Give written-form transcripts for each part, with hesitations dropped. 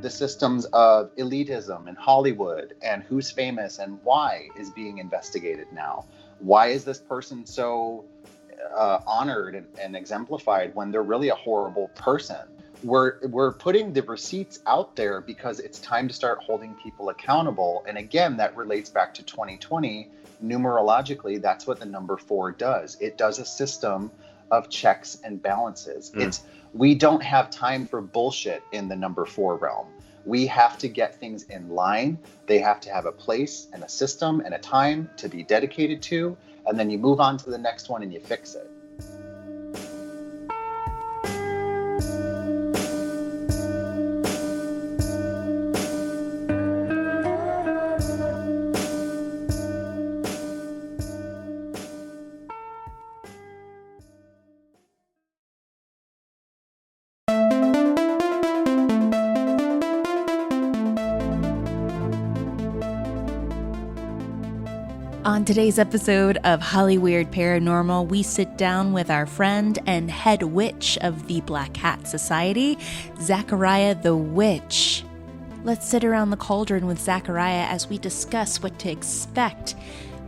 the systems of elitism in Hollywood and who's famous and why is being investigated now. Why is this person so honored and exemplified when they're really a horrible person? We're putting the receipts out there because it's time to start holding people accountable. And again, that relates back to 2020. Numerologically, that's what the number 4 does. It does a system of checks and balances. We don't have time for bullshit in the number 4 realm. We have to get things in line. They have to have a place and a system and a time to be dedicated to. And then you move on to the next one and you fix it. On today's episode of Hollyweird Paranormal, we sit down with our friend and head witch of the Black Hat Society, Zachariah the Witch. Let's sit around the cauldron with Zachariah as we discuss what to expect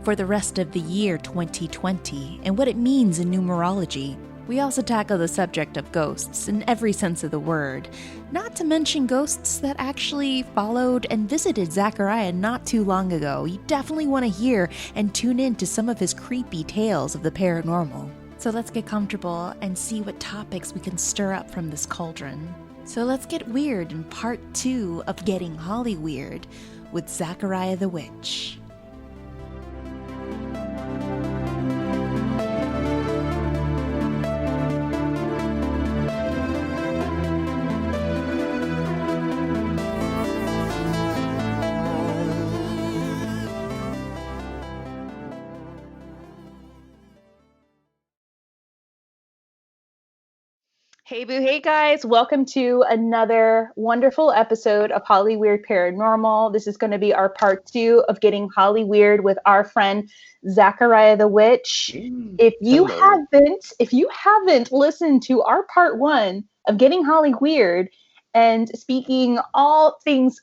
for the rest of the year 2020 and what it means in numerology. We also tackle the subject of ghosts in every sense of the word, not to mention ghosts that actually followed and visited Zachariah not too long ago. You definitely want to hear and tune in to some of his creepy tales of the paranormal. So let's get comfortable and see what topics we can stir up from this cauldron. So let's get weird in part 2 of Getting Hollyweird with Zachariah the Witch. Hey boo, hey guys, welcome to another wonderful episode of Hollyweird Paranormal. This is going to be our part 2 of Getting Hollyweird with our friend Zachariah the Witch. If you haven't listened to our part 1 of Getting Hollyweird and speaking all things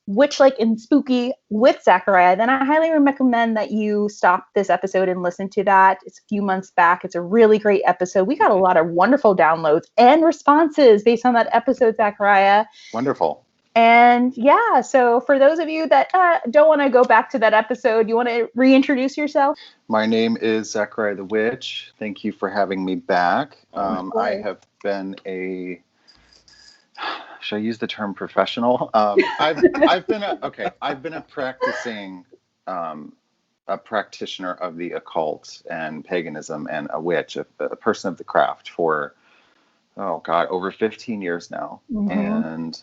witch-like and spooky with Zachariah, then I highly recommend that you stop this episode and listen to that. It's a few months back. It's a really great episode. We got a lot of wonderful downloads and responses based on that episode, Zachariah. Wonderful. And yeah, so for those of you that don't want to go back to that episode, you want to reintroduce yourself? My name is Zachariah the Witch. Thank you for having me back. I have been should I use the term professional? I've been a practicing a practitioner of the occult and paganism and a witch, a person of the craft for over 15 years now. Mm-hmm. And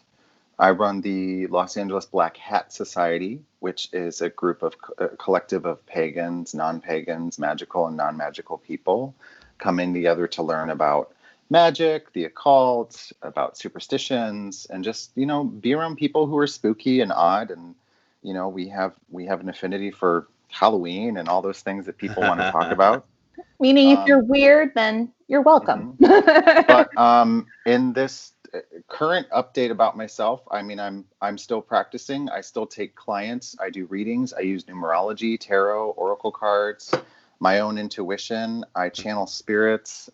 I run the Los Angeles Black Hat Society, which is a collective of pagans, non-pagans, magical and non-magical people coming together to learn about magic, the occult, about superstitions, and just, be around people who are spooky and odd. And, we have an affinity for Halloween and all those things that people want to talk about. Meaning if you're weird, then you're welcome. But in this current update about myself, I'm still practicing. I still take clients. I do readings. I use numerology, tarot, oracle cards, my own intuition. I channel spirits.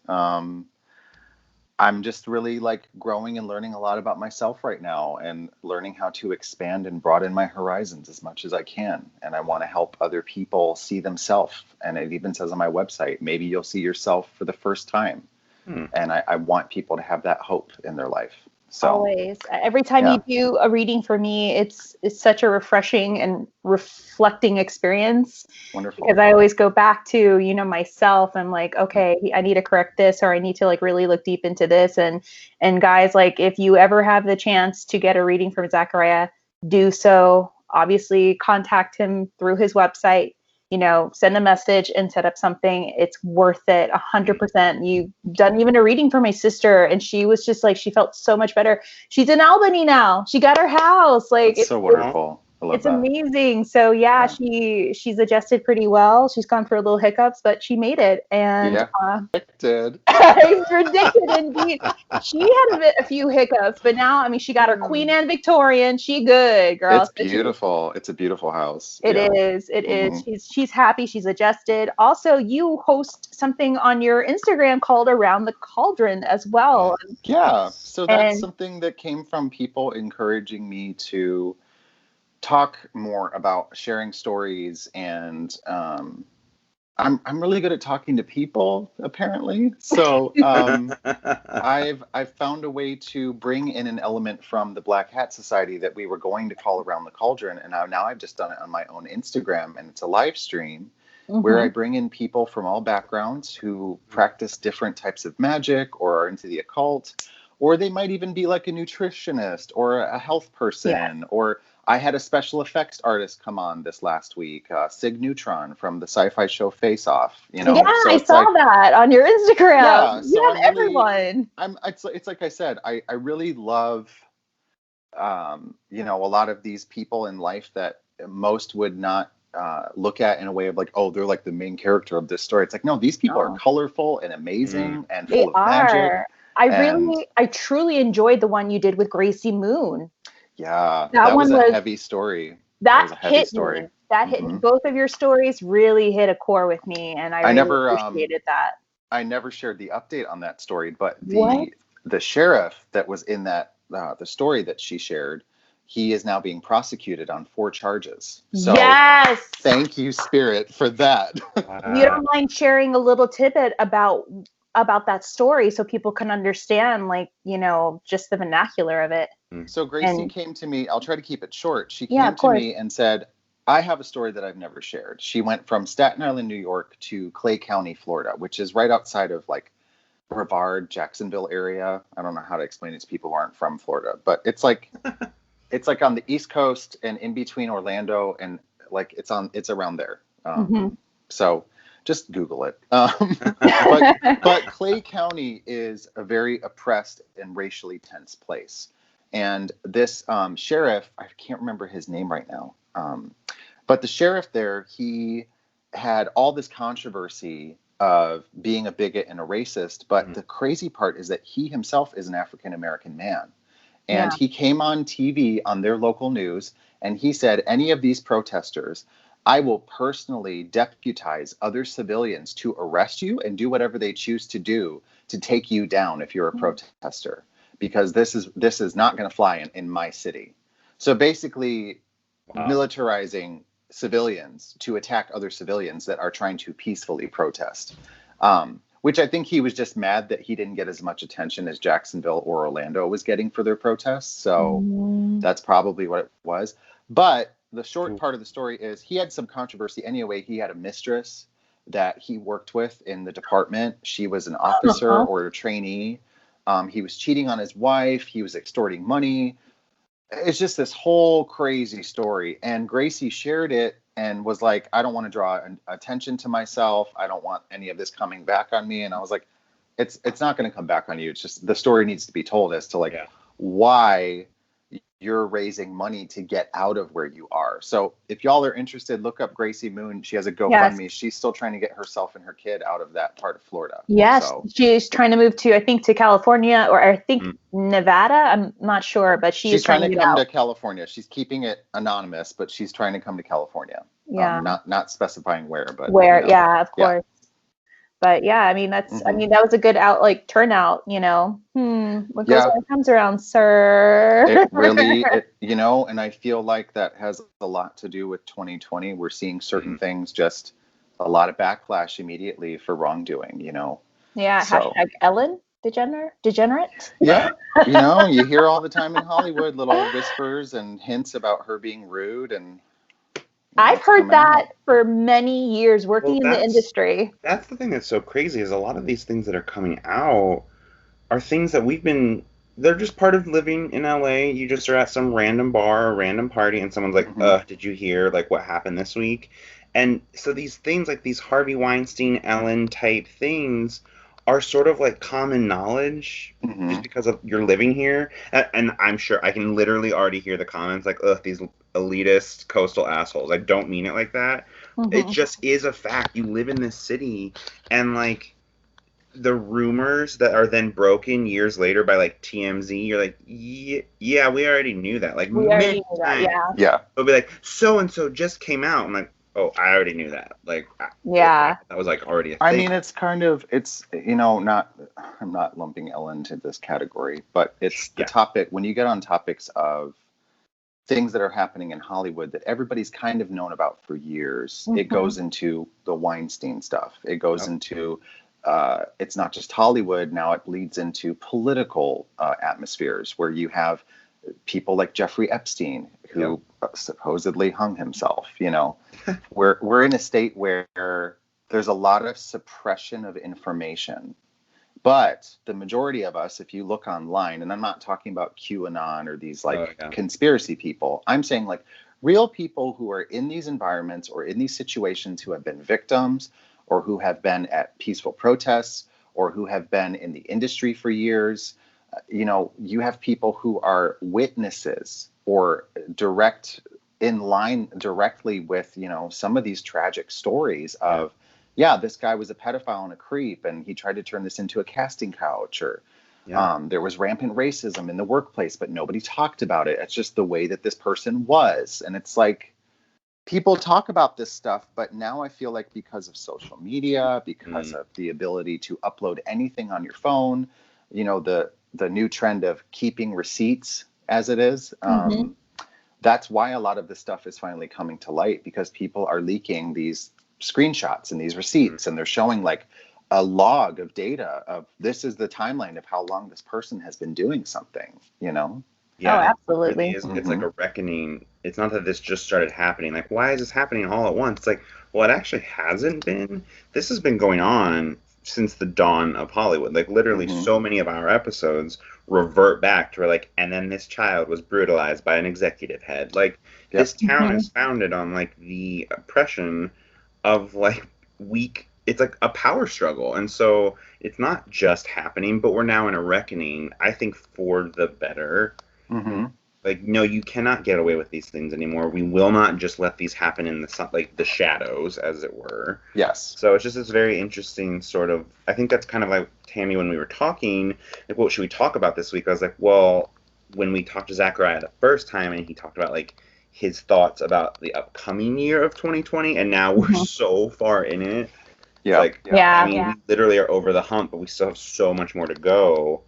I'm just really growing and learning a lot about myself right now and learning how to expand and broaden my horizons as much as I can. And I want to help other people see themselves. And it even says on my website, maybe you'll see yourself for the first time. And I want people to have that hope in their life. So always, every time you do a reading for me, it's such a refreshing and reflecting experience. Wonderful. Because I always go back to, myself. I'm like, okay, I need to correct this, or I need to really look deep into this. And guys, if you ever have the chance to get a reading from Zachariah, do so. Obviously, contact him through his website. Send a message and set up something. It's worth it 100%. You've done even a reading for my sister, and she was just she felt so much better. She's in Albany now. She got her house. It's so wonderful. I love It's that. amazing. So yeah, she's adjusted pretty well. She's gone through a little hiccups, but she made it. And Predicted. it's predicted indeed. She had a few hiccups, but now, I mean, she got her Queen Anne Victorian. She good, girl. It's beautiful. It's a beautiful house. It is. It is. She's happy. She's adjusted. Also, you host something on your Instagram called Around the Cauldron as well. Yeah. So that's something that came from people encouraging me to talk more about sharing stories, and I'm really good at talking to people, apparently. So I've found a way to bring in an element from the Black Hat Society that we were going to call Around the Cauldron, and now I've just done it on my own Instagram, and it's a live stream where I bring in people from all backgrounds who practice different types of magic or are into the occult, or they might even be like a nutritionist or a health person, or I had a special effects artist come on this last week, Sig Neutron from the sci-fi show Face Off. You know, yeah, so I saw that on your Instagram. Yeah, so you have everyone. It's like I said, I really love, you know, a lot of these people in life that most would not look at in a way of like, oh, they're like the main character of this story. It's like, no, these people are colorful and amazing and full of magic. I truly enjoyed the one you did with Gracie Moon. Yeah, that was a heavy story. That was a heavy story. Me. That hit me. Both of your stories really hit a core with me, and I really appreciated that. I never shared the update on that story, but the sheriff that was in that the story that she shared, he is now being prosecuted on 4 charges. So yes, thank you, Spirit, for that. You don't mind sharing a little tidbit about that story so people can understand, like, you know, just the vernacular of it. So Gracie came to me. I'll try to keep it short. She came to me and said, I have a story that I've never shared. She went from Staten Island, New York to Clay County, Florida, which is right outside of like Brevard, Jacksonville area. I don't know how to explain it to people who aren't from Florida, but it's like on the East Coast and in between Orlando, and like it's around there. So just Google it. But Clay County is a very oppressed and racially tense place. And this sheriff, I can't remember his name right now, but the sheriff there, he had all this controversy of being a bigot and a racist. But the crazy part is that he himself is an African-American man. And he came on TV on their local news, and he said, any of these protesters, I will personally deputize other civilians to arrest you and do whatever they choose to do to take you down if you're a protester, because this is not going to fly in my city. So basically militarizing civilians to attack other civilians that are trying to peacefully protest, which I think he was just mad that he didn't get as much attention as Jacksonville or Orlando was getting for their protests. So that's probably what it was. But the short part of the story is he had some controversy anyway. He had a mistress that he worked with in the department. She was an officer or a trainee. He was cheating on his wife. He was extorting money. It's just this whole crazy story. And Gracie shared it and was like, I don't want to draw attention to myself. I don't want any of this coming back on me. And I was like, it's not going to come back on you. It's just the story needs to be told as to like why you're raising money to get out of where you are. So if y'all are interested, look up Gracie Moon. She has a GoFundMe. Yes. She's still trying to get herself and her kid out of that part of Florida. Yes, so she's trying to move to, I think, to California, or I think Nevada. I'm not sure, but she's trying to come to California. She's keeping it anonymous, but she's trying to come to California. Yeah. Not specifying where, but where, you know, yeah, of course. But yeah, I mean, that's, I mean, that was a good turnout, you know, what goes around comes around, sir. It really, you know, and I feel like that has a lot to do with 2020. We're seeing certain things, just a lot of backlash immediately for wrongdoing, you know? Yeah. So, hashtag Ellen degenerate. Yeah. You know, you hear all the time in Hollywood, little whispers and hints about her being rude, and I've heard that for many years working in the industry. That's the thing that's so crazy, is a lot of these things that are coming out are things that they're just part of living in LA. You just are at some random bar or random party and someone's like, did you hear like what happened this week? And so these things, like these Harvey Weinstein, Ellen type things, are sort of like common knowledge just because of you're living here. And I'm sure I can literally already hear the comments like, these elitist coastal assholes. I don't mean it like that. It Mhm. just is a fact. You live in this city, and like the rumors that are then broken years later by like TMZ, you're like, yeah, we already knew that. Like We already many knew that, times, yeah. Yeah. they'll be like, so and so just came out. I'm like, oh, I already knew that. Like, Yeah. that was like already a I thing. mean, it's not, I'm not lumping Ellen into this category, but it's the topic, when you get on topics of things that are happening in Hollywood that everybody's kind of known about for years. It goes into the Weinstein stuff. It goes into, it's not just Hollywood. Now it bleeds into political atmospheres where you have people like Jeffrey Epstein, who supposedly hung himself. We're in a state where there's a lot of suppression of information. But the majority of us, if you look online, and I'm not talking about QAnon or these conspiracy people, I'm saying like real people who are in these environments or in these situations, who have been victims or who have been at peaceful protests or who have been in the industry for years. You have people who are witnesses or in line directly with, some of these tragic stories of, this guy was a pedophile and a creep, and he tried to turn this into a casting couch, or there was rampant racism in the workplace, but nobody talked about it. It's just the way that this person was. And it's like, people talk about this stuff, but now I feel like because of social media, because of the ability to upload anything on your phone, the new trend of keeping receipts as it is, that's why a lot of this stuff is finally coming to light, because people are leaking these screenshots and these receipts, and they're showing like a log of data of this is the timeline of how long this person has been doing something. Yeah, absolutely. It's like a reckoning. It's not that this just started happening. Like, why is this happening all at once? It's like, well, it actually hasn't been. This has been going on since the dawn of Hollywood. Like, literally, so many of our episodes revert back to like, and then this child was brutalized by an executive head. Like, this town is founded on like the oppression of like weak. It's like a power struggle, and so it's not just happening, but we're now in a reckoning. I think for the better. Like, no, you cannot get away with these things anymore. We will not just let these happen in the shadows, as it were. Yes. So it's just this very interesting sort of. I think that's kind of like Tammy when we were talking. Like, what should we talk about this week? I was like, well, when we talked to Zachariah the first time, and he talked about like his thoughts about the upcoming year of 2020, and now we're so far in it. Yeah. I mean, we literally are over the hump, but we still have so much more to go.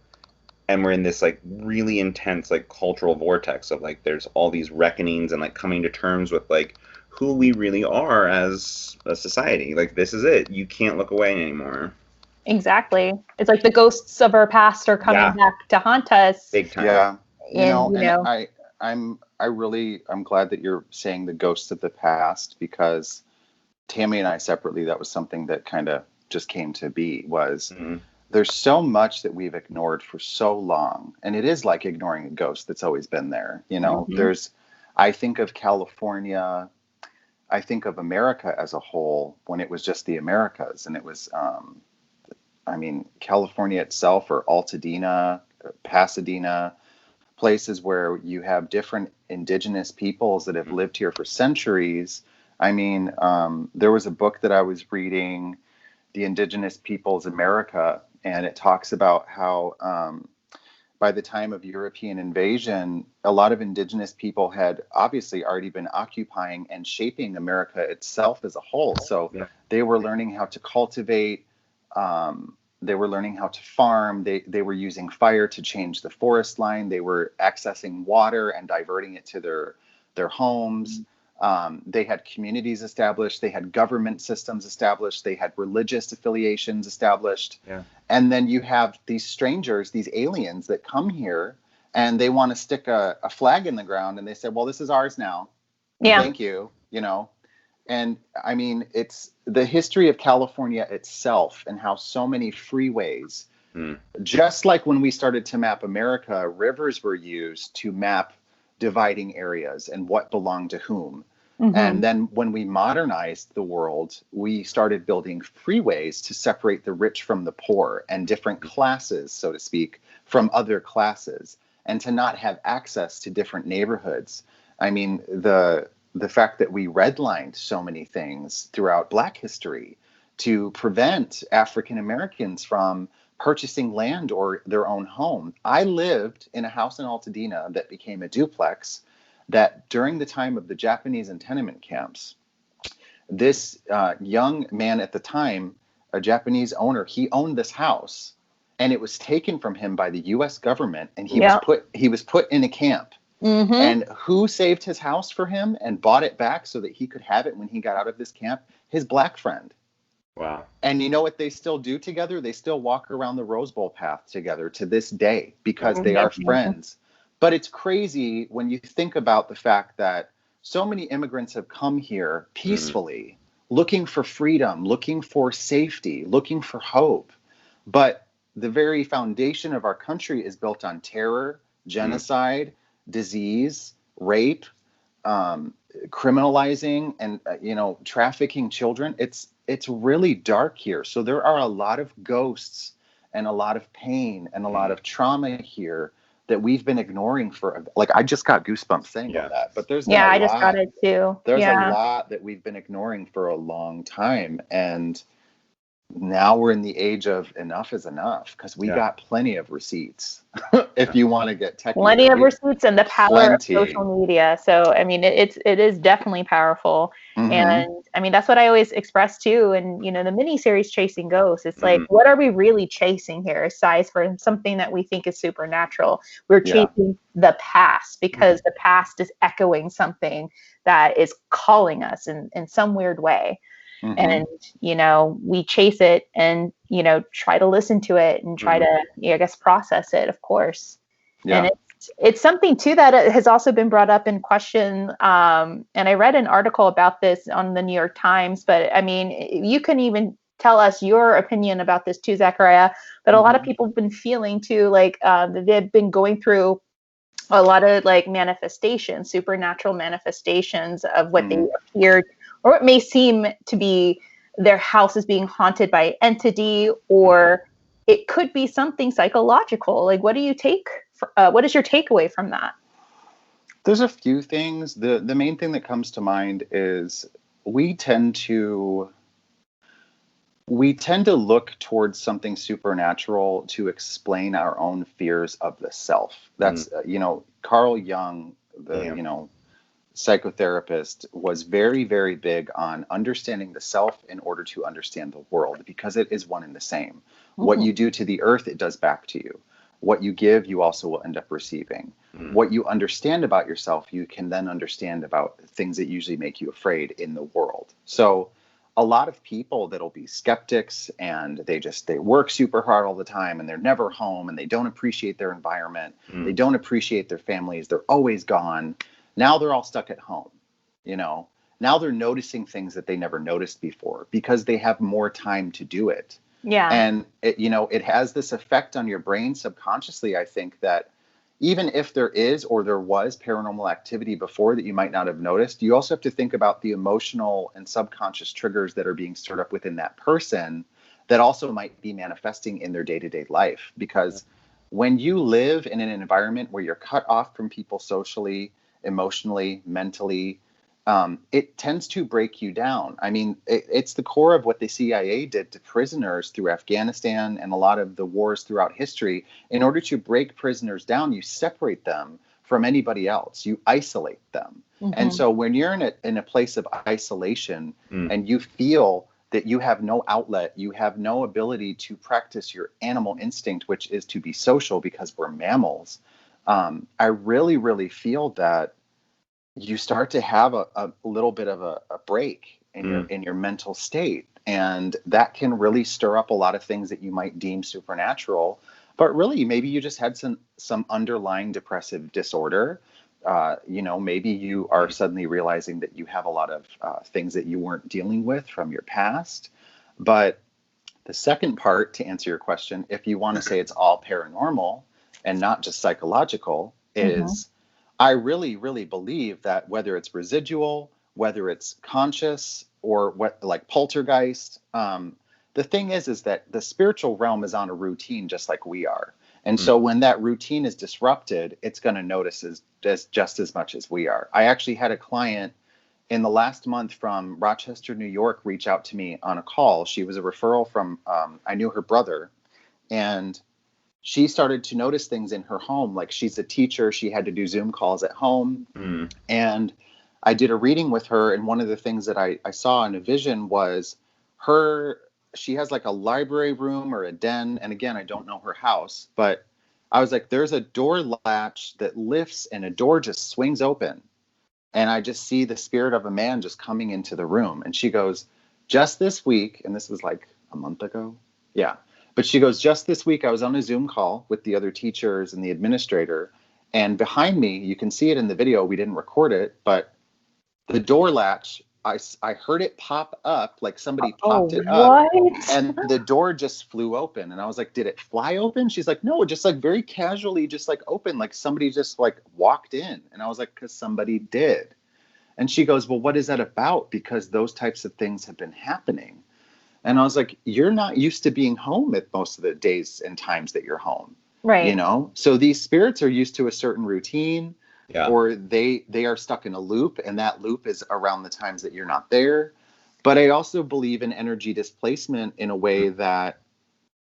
And we're in this like really intense like cultural vortex of like there's all these reckonings and like coming to terms with like who we really are as a society. Like, this is it. You can't look away anymore. Exactly. It's like the ghosts of our past are coming back to haunt us. Big time. Yeah. I'm glad that you're saying the ghosts of the past, because Tammy and I separately, that was something that kind of just came to be, was there's so much that we've ignored for so long. And it is like ignoring a ghost that's always been there. I think of California, I think of America as a whole when it was just the Americas. And it was, California itself, or Altadena, Pasadena, places where you have different indigenous peoples that have lived here for centuries. There was a book that I was reading, The Indigenous Peoples America, and it talks about how by the time of European invasion, a lot of indigenous people had obviously already been occupying and shaping America itself as a whole. So they were learning how to cultivate, they were learning how to farm, they were using fire to change the forest line, they were accessing water and diverting it to their homes. They had communities established, they had government systems established, they had religious affiliations established. And then you have these strangers, these aliens that come here, and they want to stick a flag in the ground, and they say, well, this is ours now. Thank you. And it's the history of California itself, and how so many freeways, just like when we started to map America, rivers were used to map dividing areas and what belonged to whom. And then when we modernized the world, we started building freeways to separate the rich from the poor, and different classes, so to speak, from other classes, and to not have access to different neighborhoods. I mean, the fact that we redlined so many things throughout Black history to prevent African Americans from purchasing land or their own home. I lived in a house in Altadena that became a duplex that during the time of the Japanese internment camps, this young man at the time, a Japanese owner, he owned this house and it was taken from him by the US government and he was put in a camp. Mm-hmm. And who saved his house for him and bought it back so that he could have it when he got out of this camp? His Black friend. Wow. And you know what they still do together? They still walk around the Rose Bowl path together to this day because they are friends. But it's crazy when you think about the fact that so many immigrants have come here peacefully, looking for freedom, looking for safety, looking for hope. But the very foundation of our country is built on terror, genocide, disease, rape, criminalizing, and trafficking children. It's really dark here. So there are a lot of ghosts and a lot of pain and a lot of trauma here that we've been ignoring for, like, I just got goosebumps saying all that, but there's I just got it too. There's a lot that we've been ignoring for a long time. And now we're in the age of enough is enough, because we got plenty of receipts. If you want to get technical, plenty of receipts and the power of social media. So I mean, it is definitely powerful. And I mean, that's what I always express too. And the miniseries Chasing Ghosts, it's like, what are we really chasing here aside from something that we think is supernatural? We're chasing the past because the past is echoing something that is calling us in some weird way. And, we chase it and, try to listen to it and try to, I guess, process it, of course. Yeah. And it's something too that has also been brought up in question. And I read an article about this on the New York Times, but I mean, you can even tell us your opinion about this too, Zachariah, but a lot of people have been feeling too, like they've been going through a lot of like manifestations, supernatural manifestations of what they appeared, or it may seem to be their house is being haunted by entity, or it could be something psychological. Like, what is your takeaway from that? There's a few things. The main thing that comes to mind is we tend to look towards something supernatural to explain our own fears of the self. That's, Carl Jung, the psychotherapist, was very, very big on understanding the self in order to understand the world, because it is one and the same. What you do to the earth, it does back to you. What you give, you also will end up receiving. What you understand about yourself, you can then understand about things that usually make you afraid in the world. So a lot of people that'll be skeptics and they work super hard all the time and they're never home and they don't appreciate their environment. They don't appreciate their families. They're always gone. Now they're all stuck at home. Now they're noticing things that they never noticed before because they have more time to do it. Yeah. And it has this effect on your brain subconsciously. I think that even if there is or there was paranormal activity before that you might not have noticed, you also have to think about the emotional and subconscious triggers that are being stirred up within that person that also might be manifesting in their day-to-day life. Because when you live in an environment where you're cut off from people socially, emotionally, mentally, it tends to break you down. I mean, it's the core of what the CIA did to prisoners through Afghanistan and a lot of the wars throughout history. In order to break prisoners down, you separate them from anybody else. You isolate them. And so when you're in a place of isolation and you feel that you have no outlet, you have no ability to practice your animal instinct, which is to be social because we're mammals, I really, really feel that you start to have a little bit of a break in your mental state. And that can really stir up a lot of things that you might deem supernatural. But really, maybe you just had some underlying depressive disorder. Maybe you are suddenly realizing that you have a lot of things that you weren't dealing with from your past. But the second part, to answer your question, if you want to say it's all paranormal and not just psychological, is I really, really believe that whether it's residual, whether it's conscious, or what like poltergeist, the thing is that the spiritual realm is on a routine just like we are. And so when that routine is disrupted, it's going to notice as just as much as we are. I actually had a client in the last month from Rochester, New York, reach out to me on a call. She was a referral from, I knew her brother, and she started to notice things in her home. Like, she's a teacher. She had to do Zoom calls at home. And I did a reading with her. And one of the things that I saw in a vision was she has like a library room or a den. And again, I don't know her house, but I was like, there's a door latch that lifts and a door just swings open. And I just see the spirit of a man just coming into the room. And she goes, just this week, and this was like a month ago. Yeah. But she goes, just this week, I was on a Zoom call with the other teachers and the administrator. And behind me, you can see it in the video. We didn't record it, but the door latch, I heard it pop up, like somebody popped it up. And the door just flew open. And I was like, did it fly open? She's like, no, just like very casually, just like open, like somebody just like walked in. And I was like, because somebody did. And she goes, well, what is that about? Because those types of things have been happening. And I was like, you're not used to being home at most of the days and times that you're home. Right. You know, so these spirits are used to a certain routine. Yeah. Or they are stuck in a loop, and that loop is around the times that you're not there. But I also believe in energy displacement in a way that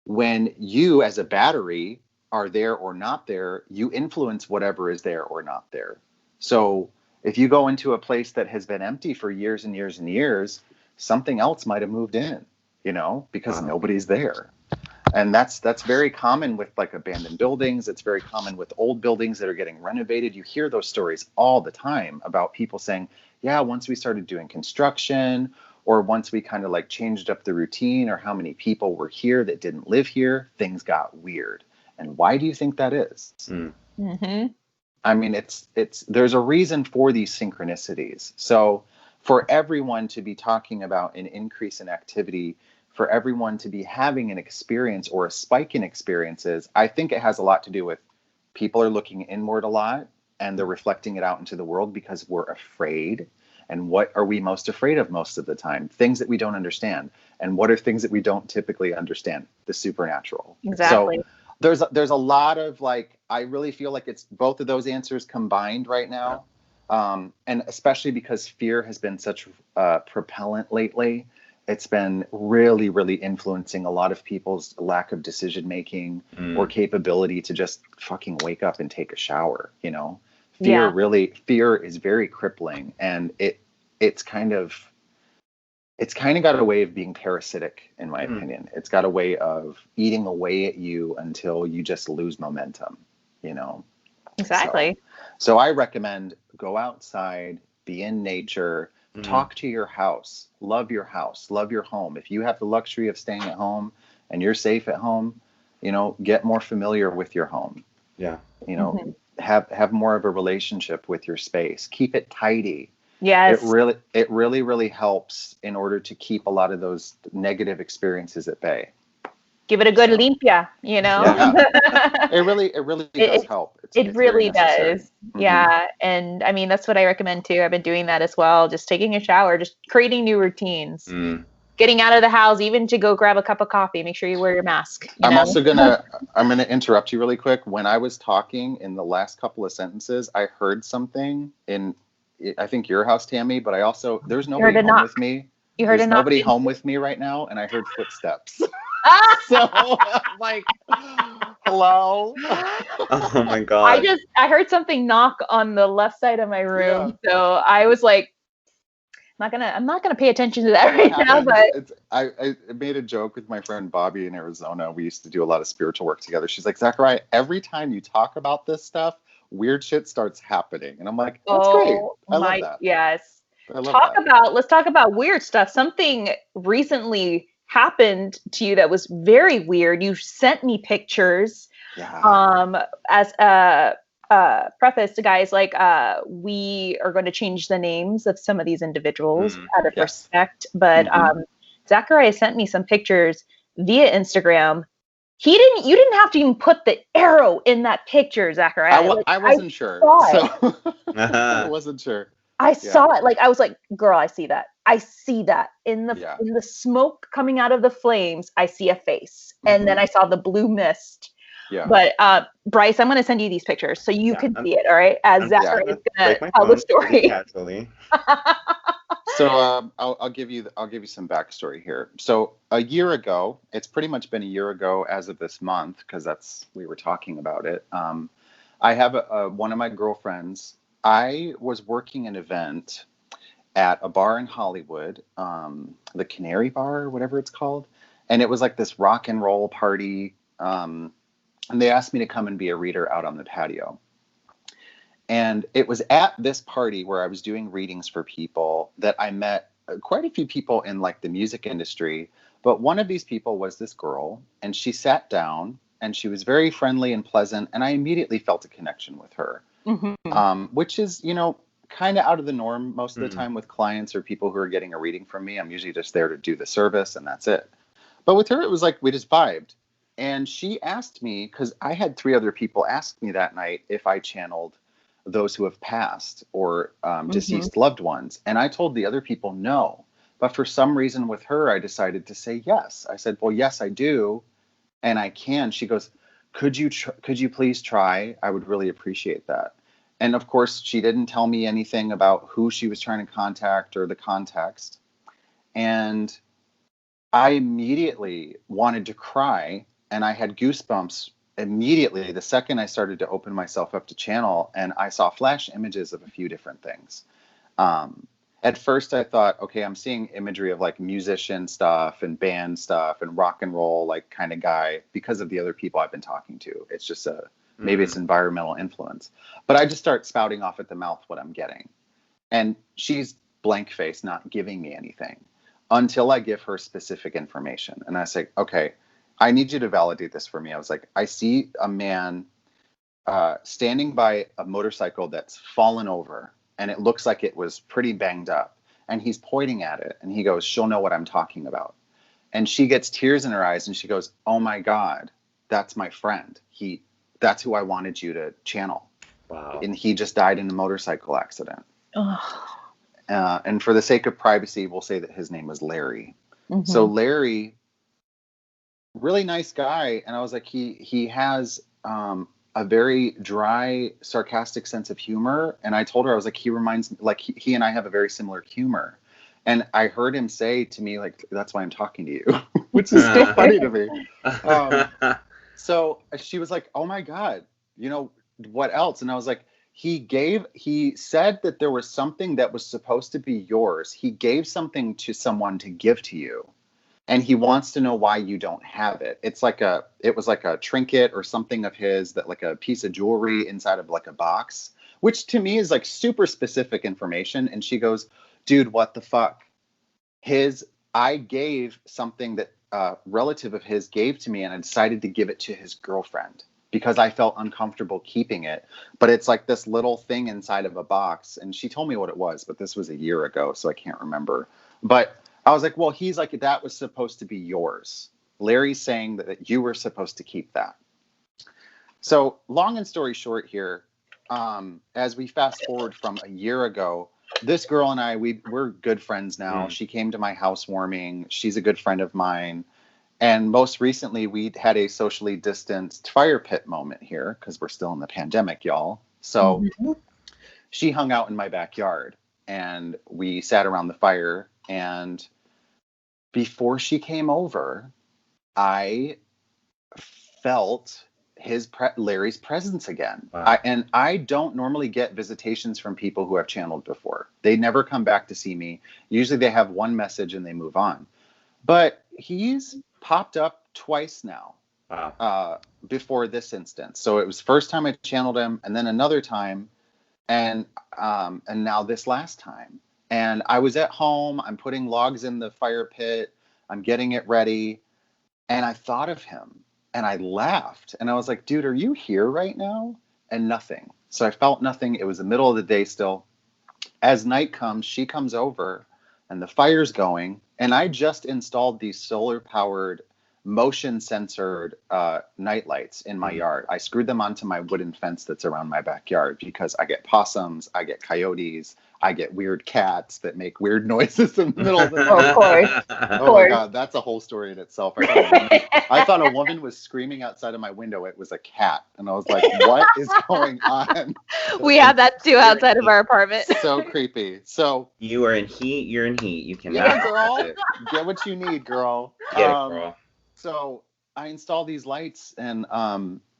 when you as a battery are there or not there, you influence whatever is there or not there. So if you go into a place that has been empty for years and years and years, something else might have moved in, you know, because nobody's there. And that's very common with like abandoned buildings. It's very common with old buildings that are getting renovated. You hear those stories all the time about people saying, yeah, once we started doing construction, or once we kind of like changed up the routine, or how many people were here that didn't live here, things got weird. And why do you think that is? Mm-hmm. I mean, there's a reason for these synchronicities. So for everyone to be talking about an increase in activity, for everyone to be having an experience or a spike in experiences, I think it has a lot to do with people are looking inward a lot and they're reflecting it out into the world because we're afraid. And what are we most afraid of most of the time? Things that we don't understand. And what are things that we don't typically understand? The supernatural. Exactly. So there's a lot of like, I really feel like it's both of those answers combined right now. And especially because fear has been such a propellant lately. It's been really, really influencing a lot of people's lack of decision making or capability to just fucking wake up and take a shower. You know, fear is very crippling, and it's kind of got a way of being parasitic, in my opinion. It's got a way of eating away at you until you just lose momentum. You know, exactly. So I recommend go outside, be in nature. Talk to your house, love your home. If you have the luxury of staying at home and you're safe at home, you know, get more familiar with your home. Yeah. You know, have more of a relationship with your space. Keep it tidy. Yes. It really helps in order to keep a lot of those negative experiences at bay. Give it a good limpia, you know? Yeah. It really does help. It really does. Yeah. And I mean, that's what I recommend too. I've been doing that as well. Just taking a shower, just creating new routines, getting out of the house, even to go grab a cup of coffee. Make sure you wear your mask. I'm going to interrupt you really quick. When I was talking in the last couple of sentences, I heard something in, I think your house, Tammy, but there's nobody home with me. You heard There's nobody home with me right now. And I heard footsteps. So I'm like, hello. Oh my god. I heard something knock on the left side of my room. Yeah. So I was like, I'm not gonna pay attention to that right now. But I made a joke with my friend Bobby in Arizona. We used to do a lot of spiritual work together. She's like, Zachariah, every time you talk about this stuff, weird shit starts happening. And I'm like, that's great. I love that. Yes. Let's talk about weird stuff. Something recently happened to you that was very weird. You sent me pictures. As a preface to guys, like we are going to change the names of some of these individuals out of respect, but Zachariah sent me some pictures via Instagram. You didn't have to even put the arrow in that picture, Zachariah. I wasn't sure. I wasn't sure. I saw it. Like, I was like, girl, I see that. I see that in the smoke coming out of the flames. I see a face. And then I saw the blue mist. Yeah. But Bryce, I'm going to send you these pictures so you can see it. All right, as Yeah, Zachary is I'm going to tell the story. casually. So I'll give you some backstory here. So a year ago, it's pretty much been a year ago as of this month, because we were talking about it. I have one of my girlfriends. I was working an event at a bar in Hollywood, the Canary Bar, or whatever it's called, and it was like this rock and roll party. And they asked me to come and be a reader out on the patio. And it was at this party where I was doing readings for people that I met quite a few people in like the music industry. But one of these people was this girl, and she sat down and she was very friendly and pleasant. And I immediately felt a connection with her, which is, kind of out of the norm most of the time with clients or people who are getting a reading from me. I'm usually just there to do the service and that's it. But with her, it was like we just vibed. And she asked me, because I had 3 other people ask me that night if I channeled those who have passed or deceased loved ones. And I told the other people no. But for some reason with her, I decided to say yes. I said, well, yes, I do. And I can. She goes, could you please try? I would really appreciate that. And of course, she didn't tell me anything about who she was trying to contact or the context. And I immediately wanted to cry, and I had goosebumps immediately the second I started to open myself up to channel, and I saw flash images of a few different things. At first I thought, okay, I'm seeing imagery of like musician stuff and band stuff and rock and roll, like kind of guy, because of the other people I've been talking to. It's just maybe it's environmental influence, but I just start spouting off at the mouth what I'm getting. And she's blank faced, not giving me anything until I give her specific information. And I say, okay, I need you to validate this for me. I was like, I see a man standing by a motorcycle that's fallen over, and it looks like it was pretty banged up. And he's pointing at it, and he goes, she'll know what I'm talking about. And she gets tears in her eyes, and she goes, oh my God, that's my friend. That's who I wanted you to channel. Wow. And he just died in a motorcycle accident. Oh. And for the sake of privacy, we'll say that his name was Larry. So Larry, really nice guy. And I was like, he has a very dry, sarcastic sense of humor. And I told her, I was like, he reminds me, like he and I have a very similar humor. And I heard him say to me, like, that's why I'm talking to you, which is still funny to me. So she was like, oh my God, what else? And I was like, he said that there was something that was supposed to be yours. He gave something to someone to give to you. And he wants to know why you don't have it. It was like a trinket or something of his, that like a piece of jewelry inside of like a box, which to me is like super specific information. And she goes, dude, what the fuck? I gave something that a relative of his gave to me, and I decided to give it to his girlfriend because I felt uncomfortable keeping it. But it's like this little thing inside of a box. And she told me what it was, but this was a year ago, so I can't remember. But I was like, well, he's like, that was supposed to be yours. Larry's saying that you were supposed to keep that. So long and story short here, as we fast forward from a year ago, this girl and I, we're good friends now. She came to my housewarming. She's a good friend of mine. And most recently, we had a socially distanced fire pit moment here because we're still in the pandemic, y'all. So she hung out in my backyard and we sat around the fire. And before she came over, I felt Larry's presence again. Wow. I don't normally get visitations from people who have channeled before. They never come back to see me. Usually they have one message and they move on. But he's popped up twice now. Wow. Before this instance. So it was first time I channeled him, and then another time, and now this last time. And I was at home, I'm putting logs in the fire pit, I'm getting it ready, and I thought of him. And I laughed and I was like, dude, are you here right now? And nothing. So I felt nothing. It was the middle of the day still. As night comes, she comes over and the fire's going. And I just installed these solar powered, motion censored night lights in my yard. I screwed them onto my wooden fence that's around my backyard because I get possums, I get coyotes, I get weird cats that make weird noises in the middle of the night. Oh, of course. Oh my God, that's a whole story in itself. I thought a woman was screaming outside of my window. It was a cat. And I was like, what is going on? We have that too outside of our apartment. So creepy. So you are in heat. You're in heat. You cannot. yeah, girl. Get what you need, girl. Get it, girl. So I installed these lights and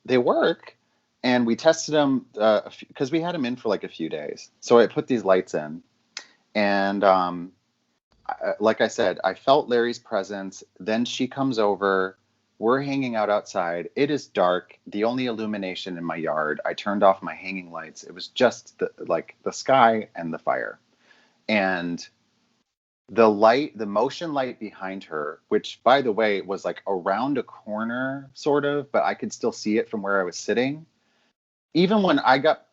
they work. And we tested them because we had them in for like a few days. So I put these lights in. And like I said, I felt Larry's presence. Then she comes over. We're hanging out outside. It is dark. The only illumination in my yard. I turned off my hanging lights. It was just the sky and the fire. And the light, the motion light behind her, which by the way was like around a corner sort of, but I could still see it from where I was sitting. Even when I got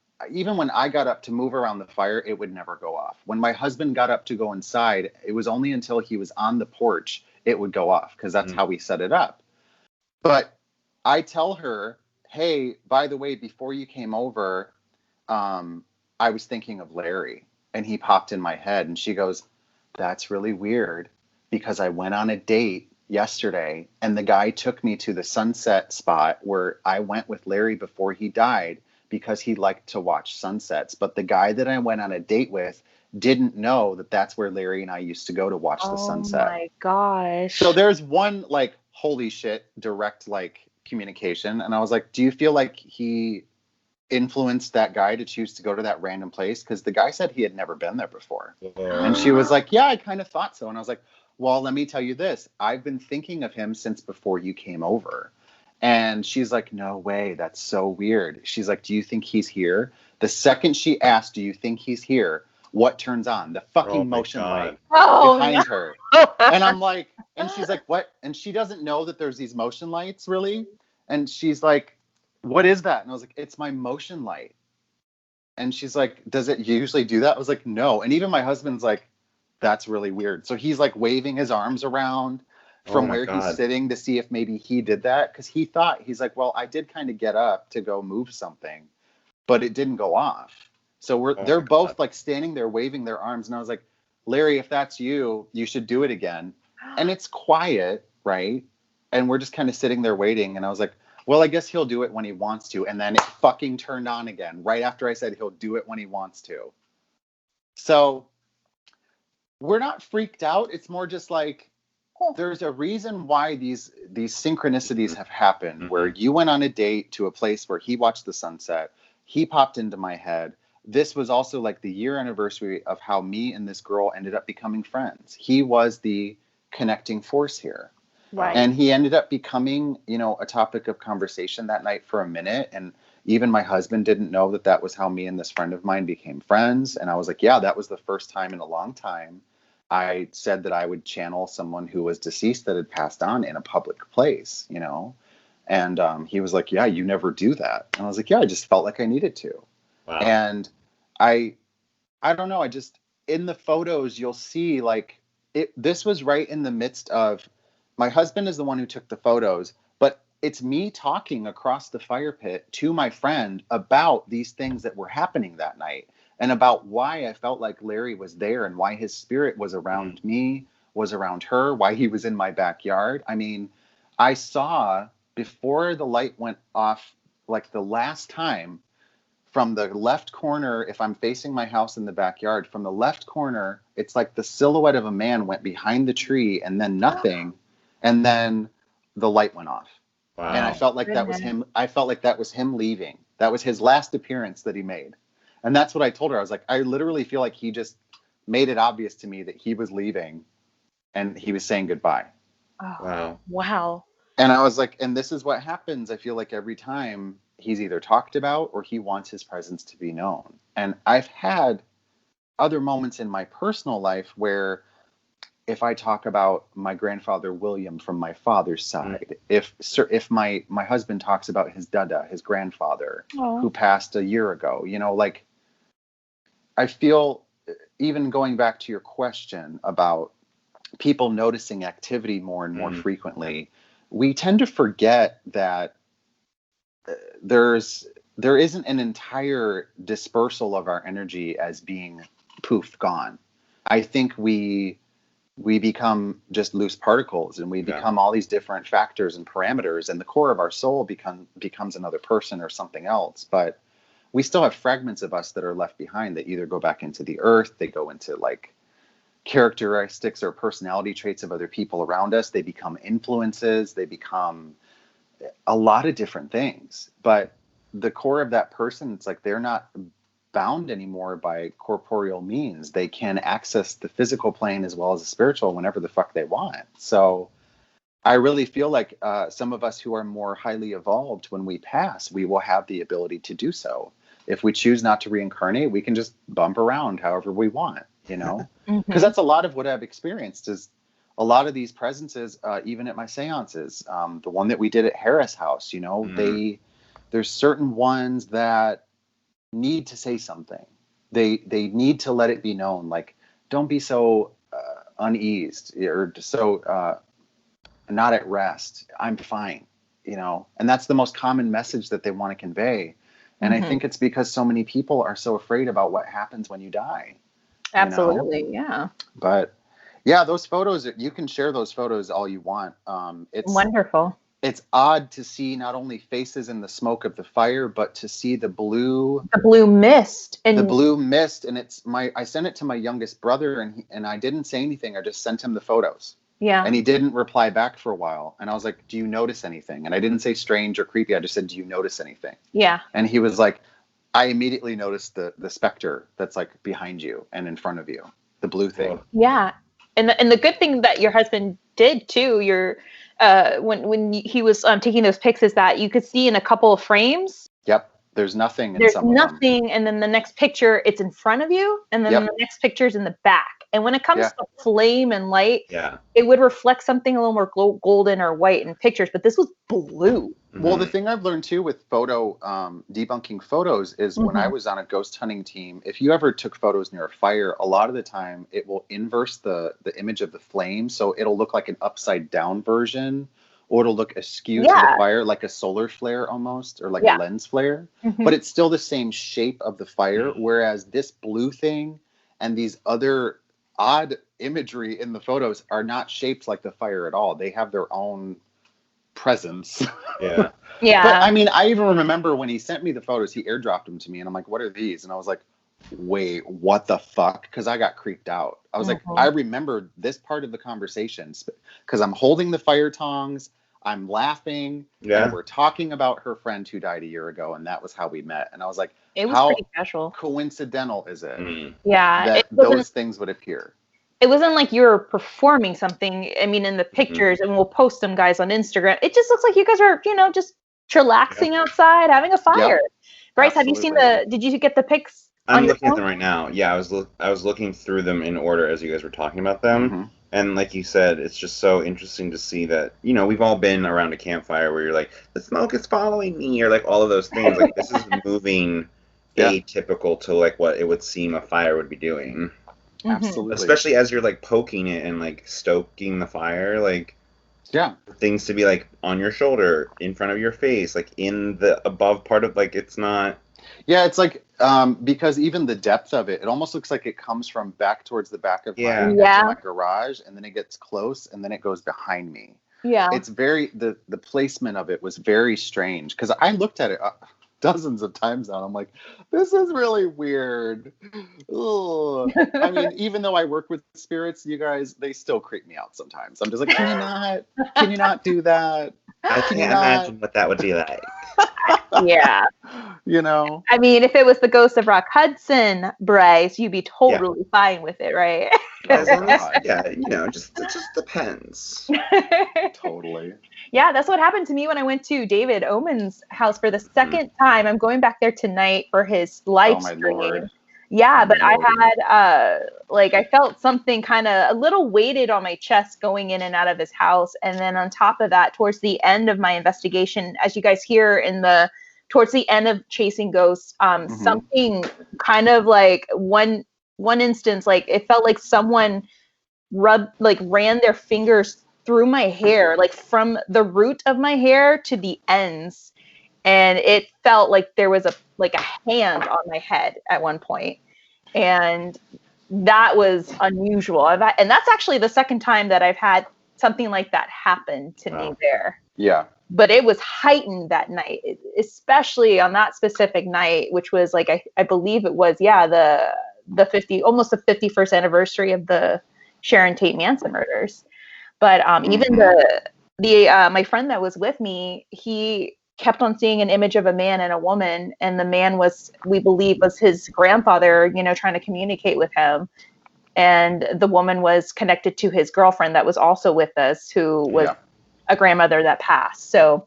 up to move around the fire, it would never go off. When my husband got up to go inside, it was only until he was on the porch it would go off because that's how we set it up. But I tell her, hey, by the way, before you came over, I was thinking of Larry, and he popped in my head. And she goes, that's really weird because I went on a date yesterday and the guy took me to the sunset spot where I went with Larry before he died because he liked to watch sunsets. But the guy that I went on a date with didn't know that that's where Larry and I used to go to watch the sunset. Oh my gosh. So there's one like, holy shit, direct like communication. And I was like, do you feel like he influenced that guy to choose to go to that random place? Because the guy said he had never been there before. And she was like, yeah, I kind of thought so. And I was like, well, let me tell you this. I've been thinking of him since before you came over. And she's like, no way. That's so weird. She's like, do you think he's here? The second she asked, do you think he's here? What turns on? The fucking motion light behind her. And I'm like, and she's like, what? And she doesn't know that there's these motion lights really. And she's like, what is that? And I was like, it's my motion light. And she's like, does it usually do that? I was like, no. And even my husband's like, that's really weird. So he's like waving his arms around from where he's sitting to see if maybe he did that. Because he thought, he's like, well, I did kind of get up to go move something, but it didn't go off. So they're both like standing there waving their arms. And I was like, Larry, if that's you, you should do it again. And it's quiet, right? And we're just kind of sitting there waiting. And I was like, well, I guess he'll do it when he wants to. And then it fucking turned on again right after I said he'll do it when he wants to. So we're not freaked out. It's more just like, there's a reason why these synchronicities have happened, where you went on a date to a place where he watched the sunset. He popped into my head. This was also like the year anniversary of how me and this girl ended up becoming friends. He was the connecting force here. Right. And he ended up becoming, a topic of conversation that night for a minute. And even my husband didn't know that that was how me and this friend of mine became friends. And I was like, yeah, that was the first time in a long time I said that I would channel someone who was deceased that had passed on in a public place, And he was like, yeah, you never do that. And I was like, yeah, I just felt like I needed to. Wow. And I don't know. In the photos, you'll see like this was right in the midst of, my husband is the one who took the photos, but it's me talking across the fire pit to my friend about these things that were happening that night and about why I felt like Larry was there and why his spirit was around me, was around her, why he was in my backyard. I mean, I saw before the light went off, like the last time, from the left corner, if I'm facing my house in the backyard, from the left corner, it's like the silhouette of a man went behind the tree and then nothing. And then the light went off. Wow. And I felt like that was him. I felt like that was him leaving. That was his last appearance that he made. And that's what I told her. I was like, I literally feel like he just made it obvious to me that he was leaving and he was saying goodbye. Oh, wow. Wow. And I was like, and this is what happens. I feel like every time he's either talked about or he wants his presence to be known. And I've had other moments in my personal life where if I talk about my grandfather William from my father's side, if my husband talks about his dada, his grandfather, who passed a year ago, like I feel, even going back to your question about people noticing activity more and more frequently, we tend to forget that there isn't an entire dispersal of our energy as being poof, gone. I think we become just loose particles, and we become all these different factors and parameters, and the core of our soul becomes another person or something else. But we still have fragments of us that are left behind that either go back into the earth, they go into like characteristics or personality traits of other people around us, they become influences, they become a lot of different things. But the core of that person, it's like they're not bound anymore by corporeal means. They can access the physical plane as well as the spiritual whenever the fuck they want. So I really feel like some of us who are more highly evolved, when we pass, we will have the ability to do so. If we choose not to reincarnate, we can just bump around however we want, you know? Because that's a lot of what I've experienced is a lot of these presences, even at my seances, the one that we did at Harris House, you know, there's certain ones that need to say something. They need to let it be known. Like, don't be so uneased or so not at rest. I'm fine, you know. And that's the most common message that they want to convey. And I think it's because so many people are so afraid about what happens when you die. Absolutely, you know? But yeah, those photos, you can share those photos all you want. It's wonderful. It's odd to see not only faces in the smoke of the fire, but to see the blue mist. And I sent it to my youngest brother, and I didn't say anything. I just sent him the photos. Yeah. And he didn't reply back for a while. And I was like, do you notice anything? And I didn't say strange or creepy. I just said, do you notice anything? Yeah. And he was like, I immediately noticed the specter that's like behind you and in front of you, the blue thing. Yeah. And the good thing that your husband did too, when he was taking those pics, is that you could see in a couple of frames. Yep. There's nothing. There's nothing. And then the next picture, it's in front of you. And then the next picture is in the back. And when it comes to flame and light, it would reflect something a little more golden or white in pictures. But this was blue. Well, the thing I've learned too with debunking photos is when I was on a ghost hunting team, if you ever took photos near a fire, a lot of the time it will inverse the image of the flame. So it'll look like an upside down version, or it'll look askew to the fire, like a solar flare almost, or like a lens flare. But it's still the same shape of the fire. Whereas this blue thing and these other odd imagery in the photos are not shaped like the fire at all. They have their own presence. Yeah. But I mean, I even remember when he sent me the photos, he airdropped them to me, and I'm like, what are these? And I was like, wait, what the fuck? Because I got creeped out. I was like, I remembered this part of the conversation because I'm holding the fire tongs, I'm laughing, and we're talking about her friend who died a year ago, and that was how we met. And I was like, it was pretty casual. Coincidental is it? That those things would appear. It wasn't like you were performing something. I mean, in the pictures, and we'll post them, guys, on Instagram. It just looks like you guys are, just chillaxing outside, having a fire. Bryce, have you seen did you get the pics? I'm looking at them right now. Yeah, I was looking through them in order as you guys were talking about them. And like you said, it's just so interesting to see that, we've all been around a campfire where you're like, the smoke is following me, or like all of those things. Like, this is moving atypical to like what it would seem a fire would be doing. Absolutely. Especially as you're like poking it and like stoking the fire, like things to be like on your shoulder, in front of your face, like in the above part of, like, it's not. Yeah, it's like because even the depth of it almost looks like it comes from back towards the back of my garage, and then it gets close, and then it goes behind me. Yeah, it's very the placement of it was very strange because I looked at it dozens of times now. I'm like, this is really weird. I mean, even though I work with spirits, you guys, they still creep me out sometimes. I'm just like, can you not do that? I can't imagine what that would be like. Yeah. I mean, if it was the ghost of Rock Hudson, Bryce, you'd be totally fine with it, right? As long as, it just depends. Totally. Yeah, that's what happened to me when I went to David Oman's house for the second time. I'm going back there tonight for his live stream. Lord. Yeah, but I had, I felt something kind of a little weighted on my chest going in and out of his house. And then on top of that, towards the end of my investigation, as you guys hear towards the end of Chasing Ghosts, something kind of like one instance, like it felt like someone ran their fingers through my hair, like from the root of my hair to the ends. And it felt like there was a hand on my head at one point. And that was unusual. And that's actually the second time that I've had something like that happen to me there. Yeah. But it was heightened that night, especially on that specific night, which was like, I believe it was, almost the 51st anniversary of the Sharon Tate Manson murders. But even my friend that was with me, he kept on seeing an image of a man and a woman, and the man we believe was his grandfather, trying to communicate with him. And the woman was connected to his girlfriend that was also with us, who was a grandmother that passed. So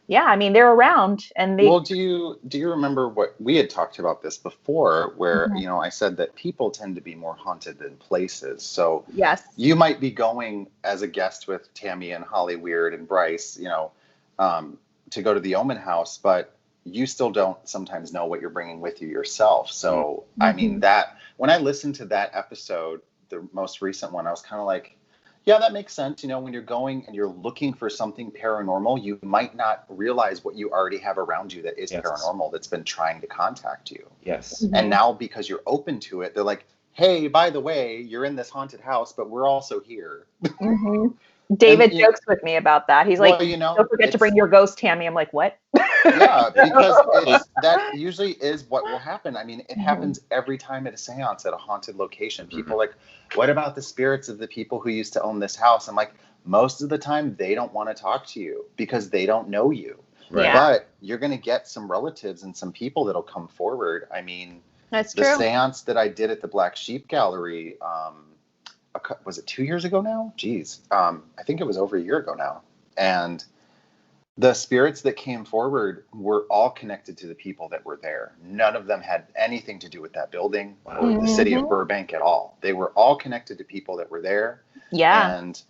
yeah, I mean, they're around. And well, do you remember what we had talked about this before, where I said that people tend to be more haunted than places. So yes, you might be going as a guest with Tammy and Hollyweird and Bryce, to go to the Omen house, but you still don't sometimes know what you're bringing with you yourself. So I mean, that when I listened to that episode, the most recent one, I was kind of like, yeah, that makes sense. When you're going and you're looking for something paranormal, you might not realize what you already have around you that is paranormal, that's been trying to contact you. Yes. And now because you're open to it, they're like, hey, by the way, you're in this haunted house, but we're also here. David jokes with me about that. He's like, don't forget to bring your ghost, Tammy. I'm like, what? Yeah, because that usually is what will happen. I mean, it happens every time at a seance at a haunted location. People are like, what about the spirits of the people who used to own this house? I'm like, most of the time they don't want to talk to you because they don't know you. Right. But you're going to get some relatives and some people that'll come forward. I mean, that's the true. seance that I did at the Black Sheep Gallery, was it 2 years ago now? Jeez. I think it was over a year ago now. And the spirits that came forward were all connected to the people that were there. None of them had anything to do with that building or the city of Burbank at all. They were all connected to people that were there. Yeah. And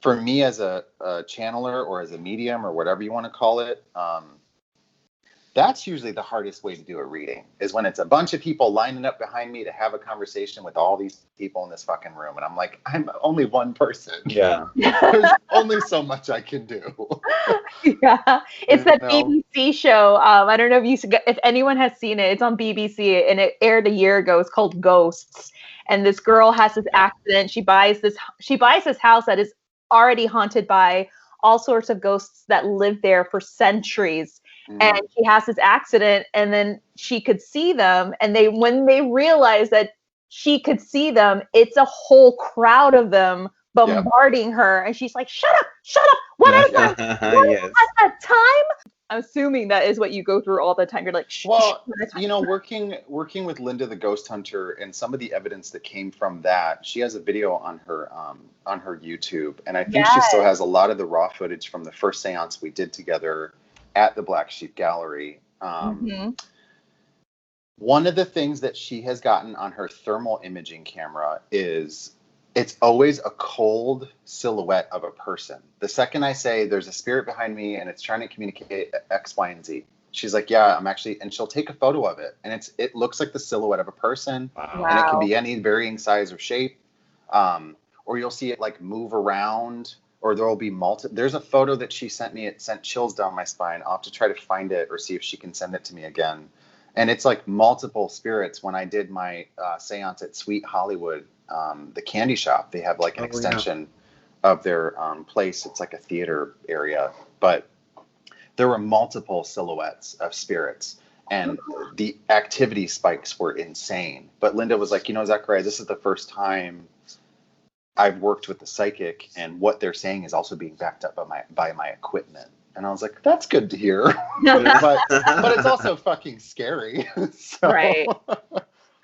for me as a channeler or as a medium or whatever you want to call it, that's usually the hardest way to do a reading, is when it's a bunch of people lining up behind me to have a conversation with all these people in this fucking room. And I'm like, I'm only one person. Yeah. There's only so much I can do. Yeah. It's that BBC show. I don't know if anyone has seen it. It's on BBC and it aired a year ago. It's called Ghosts. And this girl has this accident. She buys this house that is already haunted by all sorts of ghosts that lived there for centuries. And she has this accident, and then she could see them. And when they realize that she could see them, it's a whole crowd of them bombarding her. And she's like, shut up, what are you doing? At that time? I'm assuming that is what you go through all the time. You're like, well, working with Linda the Ghost Hunter and some of the evidence that came from that, she has a video on her YouTube. And I think she still has a lot of the raw footage from the first seance we did together at the Black Sheep Gallery. One of the things that she has gotten on her thermal imaging camera is it's always a cold silhouette of a person. The second I say there's a spirit behind me and it's trying to communicate X, Y, and Z, she's like, yeah, I'm actually, and she'll take a photo of it. And it looks like the silhouette of a person. Wow. And it can be any varying size or shape. Or you'll see it like move around. Or there will be there's a photo that she sent me. It sent chills down my spine. I'll have to try to find it or see if she can send it to me again. And it's like multiple spirits. When I did my seance at Sweet Hollywood, the candy shop, they have like an extension of their place. It's like a theater area. But there were multiple silhouettes of spirits. And the activity spikes were insane. But Linda was like, Zachariah, this is the first time I've worked with the psychic, and what they're saying is also being backed up by my equipment. And I was like, that's good to hear. but it's also fucking scary. So, right.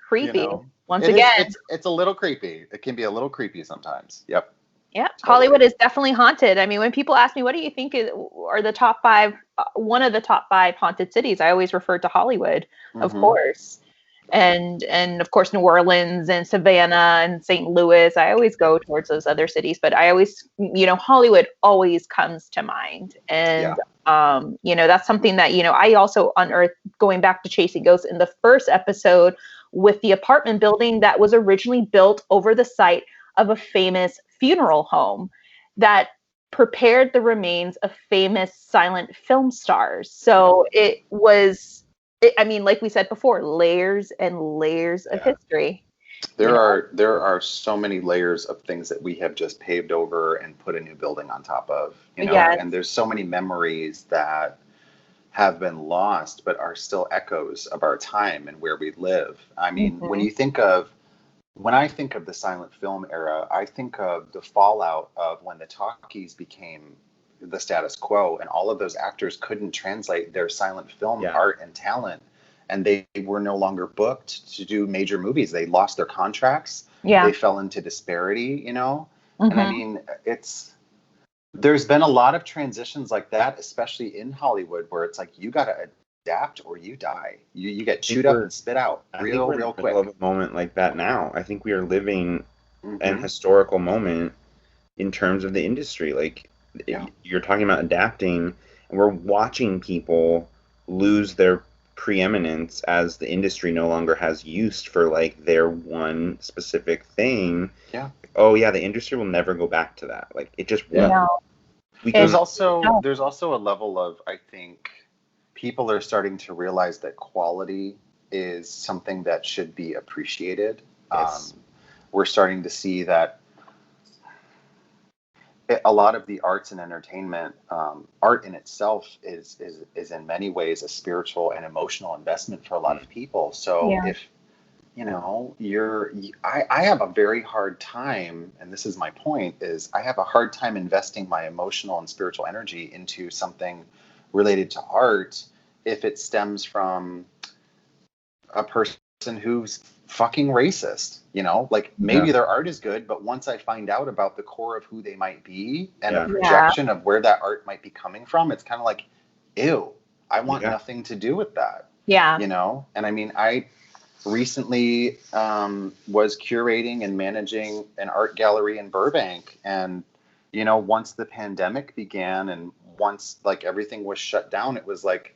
Creepy. Once again. It's a little creepy. It can be a little creepy sometimes. Yep. Yeah. Totally. Hollywood is definitely haunted. I mean, when people ask me, what do you think are the top 5, one of the top 5 haunted cities, I always refer to Hollywood, of course. And of course, New Orleans and Savannah and St. Louis. I always go towards those other cities, but I always, Hollywood always comes to mind. And, that's something that, I also unearthed going back to Chasing Ghosts in the first episode with the apartment building that was originally built over the site of a famous funeral home that prepared the remains of famous silent film stars. So it was, like we said before, layers and layers of history. There are so many layers of things that we have just paved over and put a new building on top of, Yes. and there's so many memories that have been lost but are still echoes of our time and where we live. I mean, when I think of the silent film era, I think of the fallout of when the talkies became the status quo and all of those actors couldn't translate their silent film art and talent, and they were no longer booked to do major movies. They lost their contracts. Yeah. They fell into disparity, And I mean, there's been a lot of transitions like that, especially in Hollywood, where it's like you got to adapt or you die. You get chewed up and spit out real quick. I love a moment like that now. I think we are living an historical moment in terms of the industry. Like, you're talking about adapting, and we're watching people lose their preeminence as the industry no longer has use for like their one specific thing. Yeah. Oh yeah, the industry will never go back to that. Like, it just won't. No. There's also a level of, I think, people are starting to realize that quality is something that should be appreciated. Yes. We're starting to see that a lot of the arts and entertainment, art in itself is in many ways a spiritual and emotional investment for a lot of people. So if, I have a very hard time, and this is my point, is I have a hard time investing my emotional and spiritual energy into something related to art if it stems from a person who's fucking racist, like maybe their art is good, but once I find out about the core of who they might be and a projection of where that art might be coming from, it's kind of like, ew, I want nothing to do with that. Yeah. And I mean, I recently was curating and managing an art gallery in Burbank, and once the pandemic began and once like everything was shut down, it was like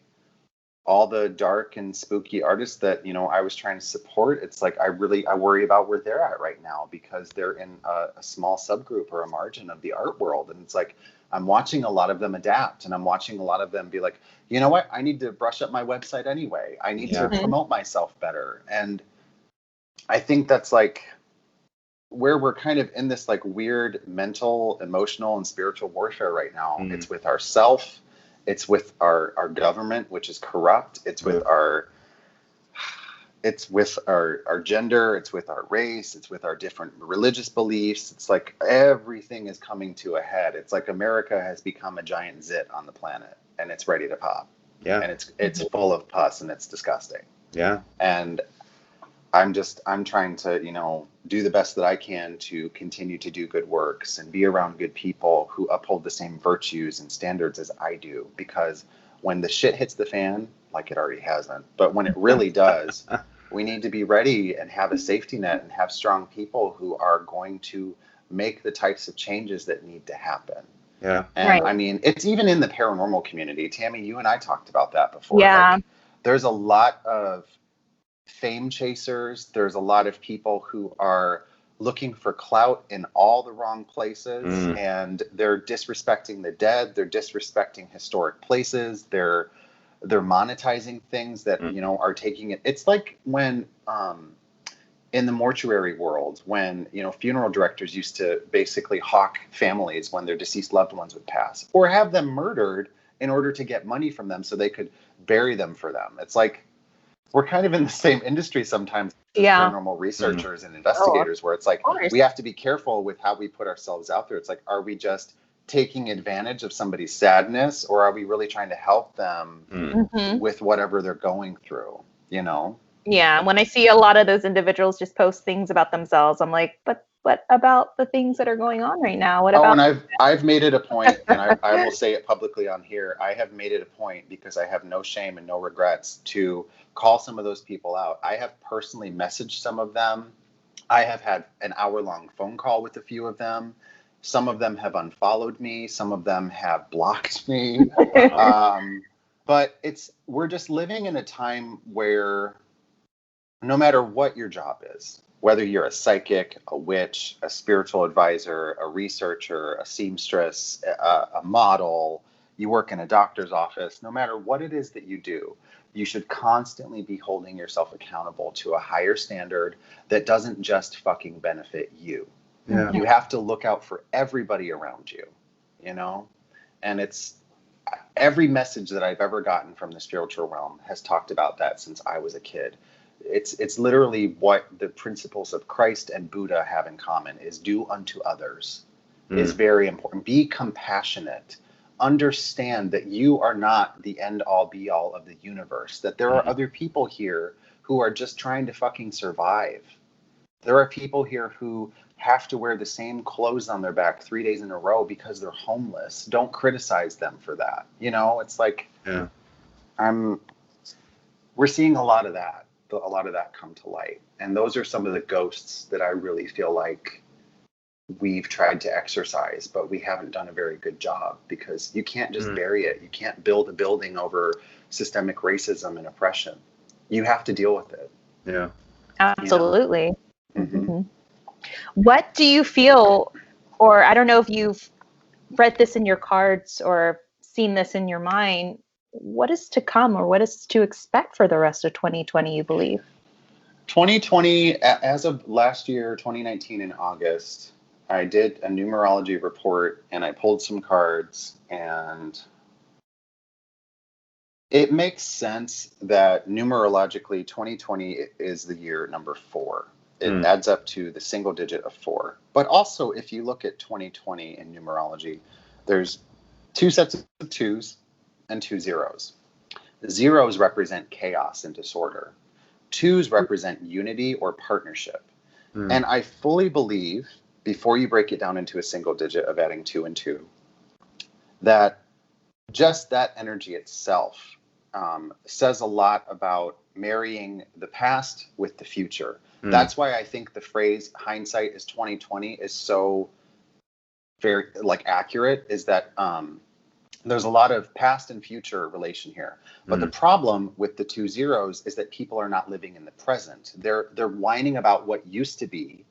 all the dark and spooky artists that I was trying to support. It's like I worry about where they're at right now, because they're in a small subgroup or a margin of the art world, and it's like I'm watching a lot of them adapt, and I'm watching a lot of them be like, you know what, I need to brush up my website anyway. I need to promote myself better. And I think that's like where we're kind of in this like weird mental, emotional, and spiritual warfare right now. It's with ourself. It's with our government, which is corrupt. It's with our gender. It's with our race. It's with our different religious beliefs. It's like everything is coming to a head. It's like America has become a giant zit on the planet, and it's ready to pop. Yeah. And it's full of pus, and it's disgusting. Yeah. And I'm trying to, do the best that I can to continue to do good works and be around good people who uphold the same virtues and standards as I do. Because when the shit hits the fan, like it already hasn't, but when it really does, we need to be ready and have a safety net and have strong people who are going to make the types of changes that need to happen. Yeah. And I mean, it's even in the paranormal community. Tammy, you and I talked about that before. Yeah. Like, there's a lot of fame chasers. There's a lot of people who are looking for clout in all the wrong places, and they're disrespecting the dead. They're disrespecting historic places. They're monetizing things that are taking it. It's like when in the mortuary world, when funeral directors used to basically hawk families when their deceased loved ones would pass, or have them murdered in order to get money from them so they could bury them for them. It's like we're kind of in the same industry sometimes as paranormal researchers and investigators, where it's like we have to be careful with how we put ourselves out there. It's like, are we just taking advantage of somebody's sadness, or are we really trying to help them with whatever they're going through, Yeah, when I see a lot of those individuals just post things about themselves, I'm like, but what about the things that are going on right now? What about? And I've made it a point, and I will say it publicly on here. I have made it a point, because I have no shame and no regrets, to call some of those people out. I have personally messaged some of them. I have had an hour-long phone call with a few of them. Some of them have unfollowed me. Some of them have blocked me. But we're just living in a time where no matter what your job is, whether you're a psychic, a witch, a spiritual advisor, a researcher, a seamstress, a model, you work in a doctor's office, no matter what it is that you do, you should constantly be holding yourself accountable to a higher standard that doesn't just fucking benefit you. Yeah. You have to look out for everybody around you, you know? And it's every message that I've ever gotten from the spiritual realm has talked about that since I was a kid. It's literally what the principles of Christ and Buddha have in common is do unto others is very important. Be compassionate. Understand that you are not the end all be all of the universe, that there are other people here who are just trying to fucking survive. There are people here who have to wear the same clothes on their back 3 days in a row because they're homeless. Don't criticize them for that. You know, it's like, we're seeing a lot of that come to light. And those are some of the ghosts that I really feel like we've tried to exorcise, but we haven't done a very good job, because you can't just bury it. You can't build a building over systemic racism and oppression. You have to deal with it. Yeah. Absolutely. What do you feel, or I don't know if you've read this in your cards or seen this in your mind, what is to come or what is to expect for the rest of 2020, you believe? 2020, as of last year, 2019 in August, I did a numerology report and I pulled some cards, and it makes sense that numerologically 2020 is the year number 4. It adds up to the single digit of 4. But also, if you look at 2020 in numerology, there's 2 sets of 2s and 2 zeros. The zeros represent chaos and disorder. 2s represent unity or partnership. And I fully believe, before you break it down into a single digit of adding 2 and 2, that just that energy itself says a lot about marrying the past with the future. That's why I think the phrase hindsight is 2020 is so very accurate, is that there's a lot of past and future relation here. But the problem with the 2 zeros is that people are not living in the present. They're whining about what used to be,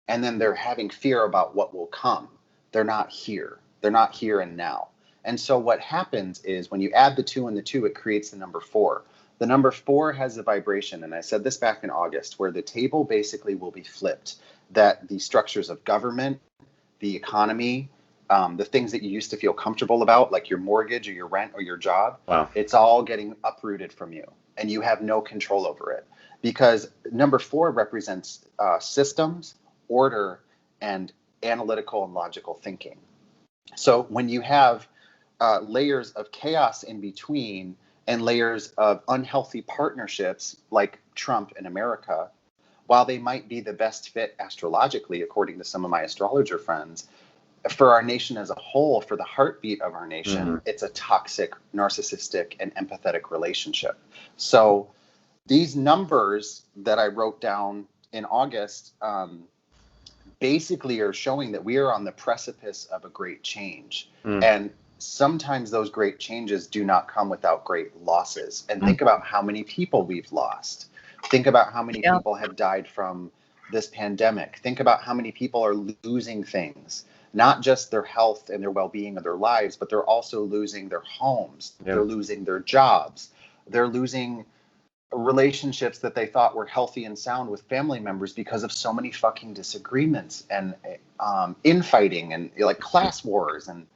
and then they're having fear about what will come. They're not here. They're not here and now. And so what happens is when you add the 2 and the 2, it creates the number 4. The number 4 has a vibration, and I said this back in August, where the table basically will be flipped, that the structures of government, the economy, the things that you used to feel comfortable about, like your mortgage or your rent or your job, it's all getting uprooted from you, and you have no control over it. Because number 4 represents systems, order, and analytical and logical thinking. So when you have layers of chaos in between and layers of unhealthy partnerships like Trump and America, while they might be the best fit astrologically, according to some of my astrologer friends, for our nation as a whole, for the heartbeat of our nation, it's a toxic, narcissistic, and empathetic relationship. So these numbers that I wrote down in August basically are showing that we are on the precipice of a great change. And sometimes those great changes do not come without great losses. And think about how many people we've lost. Think about how many people have died from this pandemic. Think about how many people are losing things, not just their health and their well-being of their lives, but they're also losing their homes. They're losing their jobs. They're losing relationships that they thought were healthy and sound with family members because of so many fucking disagreements and infighting and class wars. And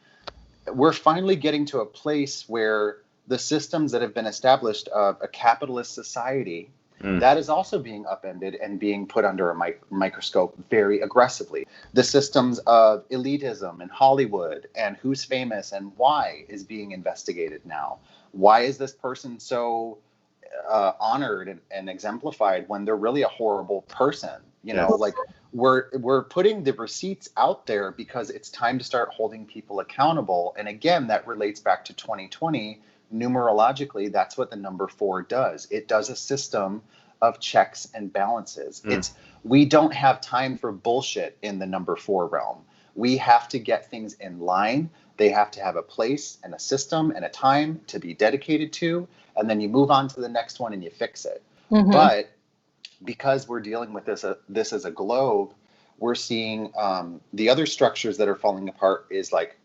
we're finally getting to a place where the systems that have been established of a capitalist society, that is also being upended and being put under a microscope very aggressively. The systems of elitism and Hollywood and who's famous and why is being investigated now. Why is this person so honored and exemplified when they're really a horrible person? We're putting the receipts out there because it's time to start holding people accountable. And again, that relates back to 2020. Numerologically, that's what the number 4 does. It does a system of checks and balances. We don't have time for bullshit in the number 4 realm. We have to get things in line. They have to have a place and a system and a time to be dedicated to, and then you move on to the next one and you fix it. But because we're dealing with this as a globe, we're seeing the other structures that are falling apart is like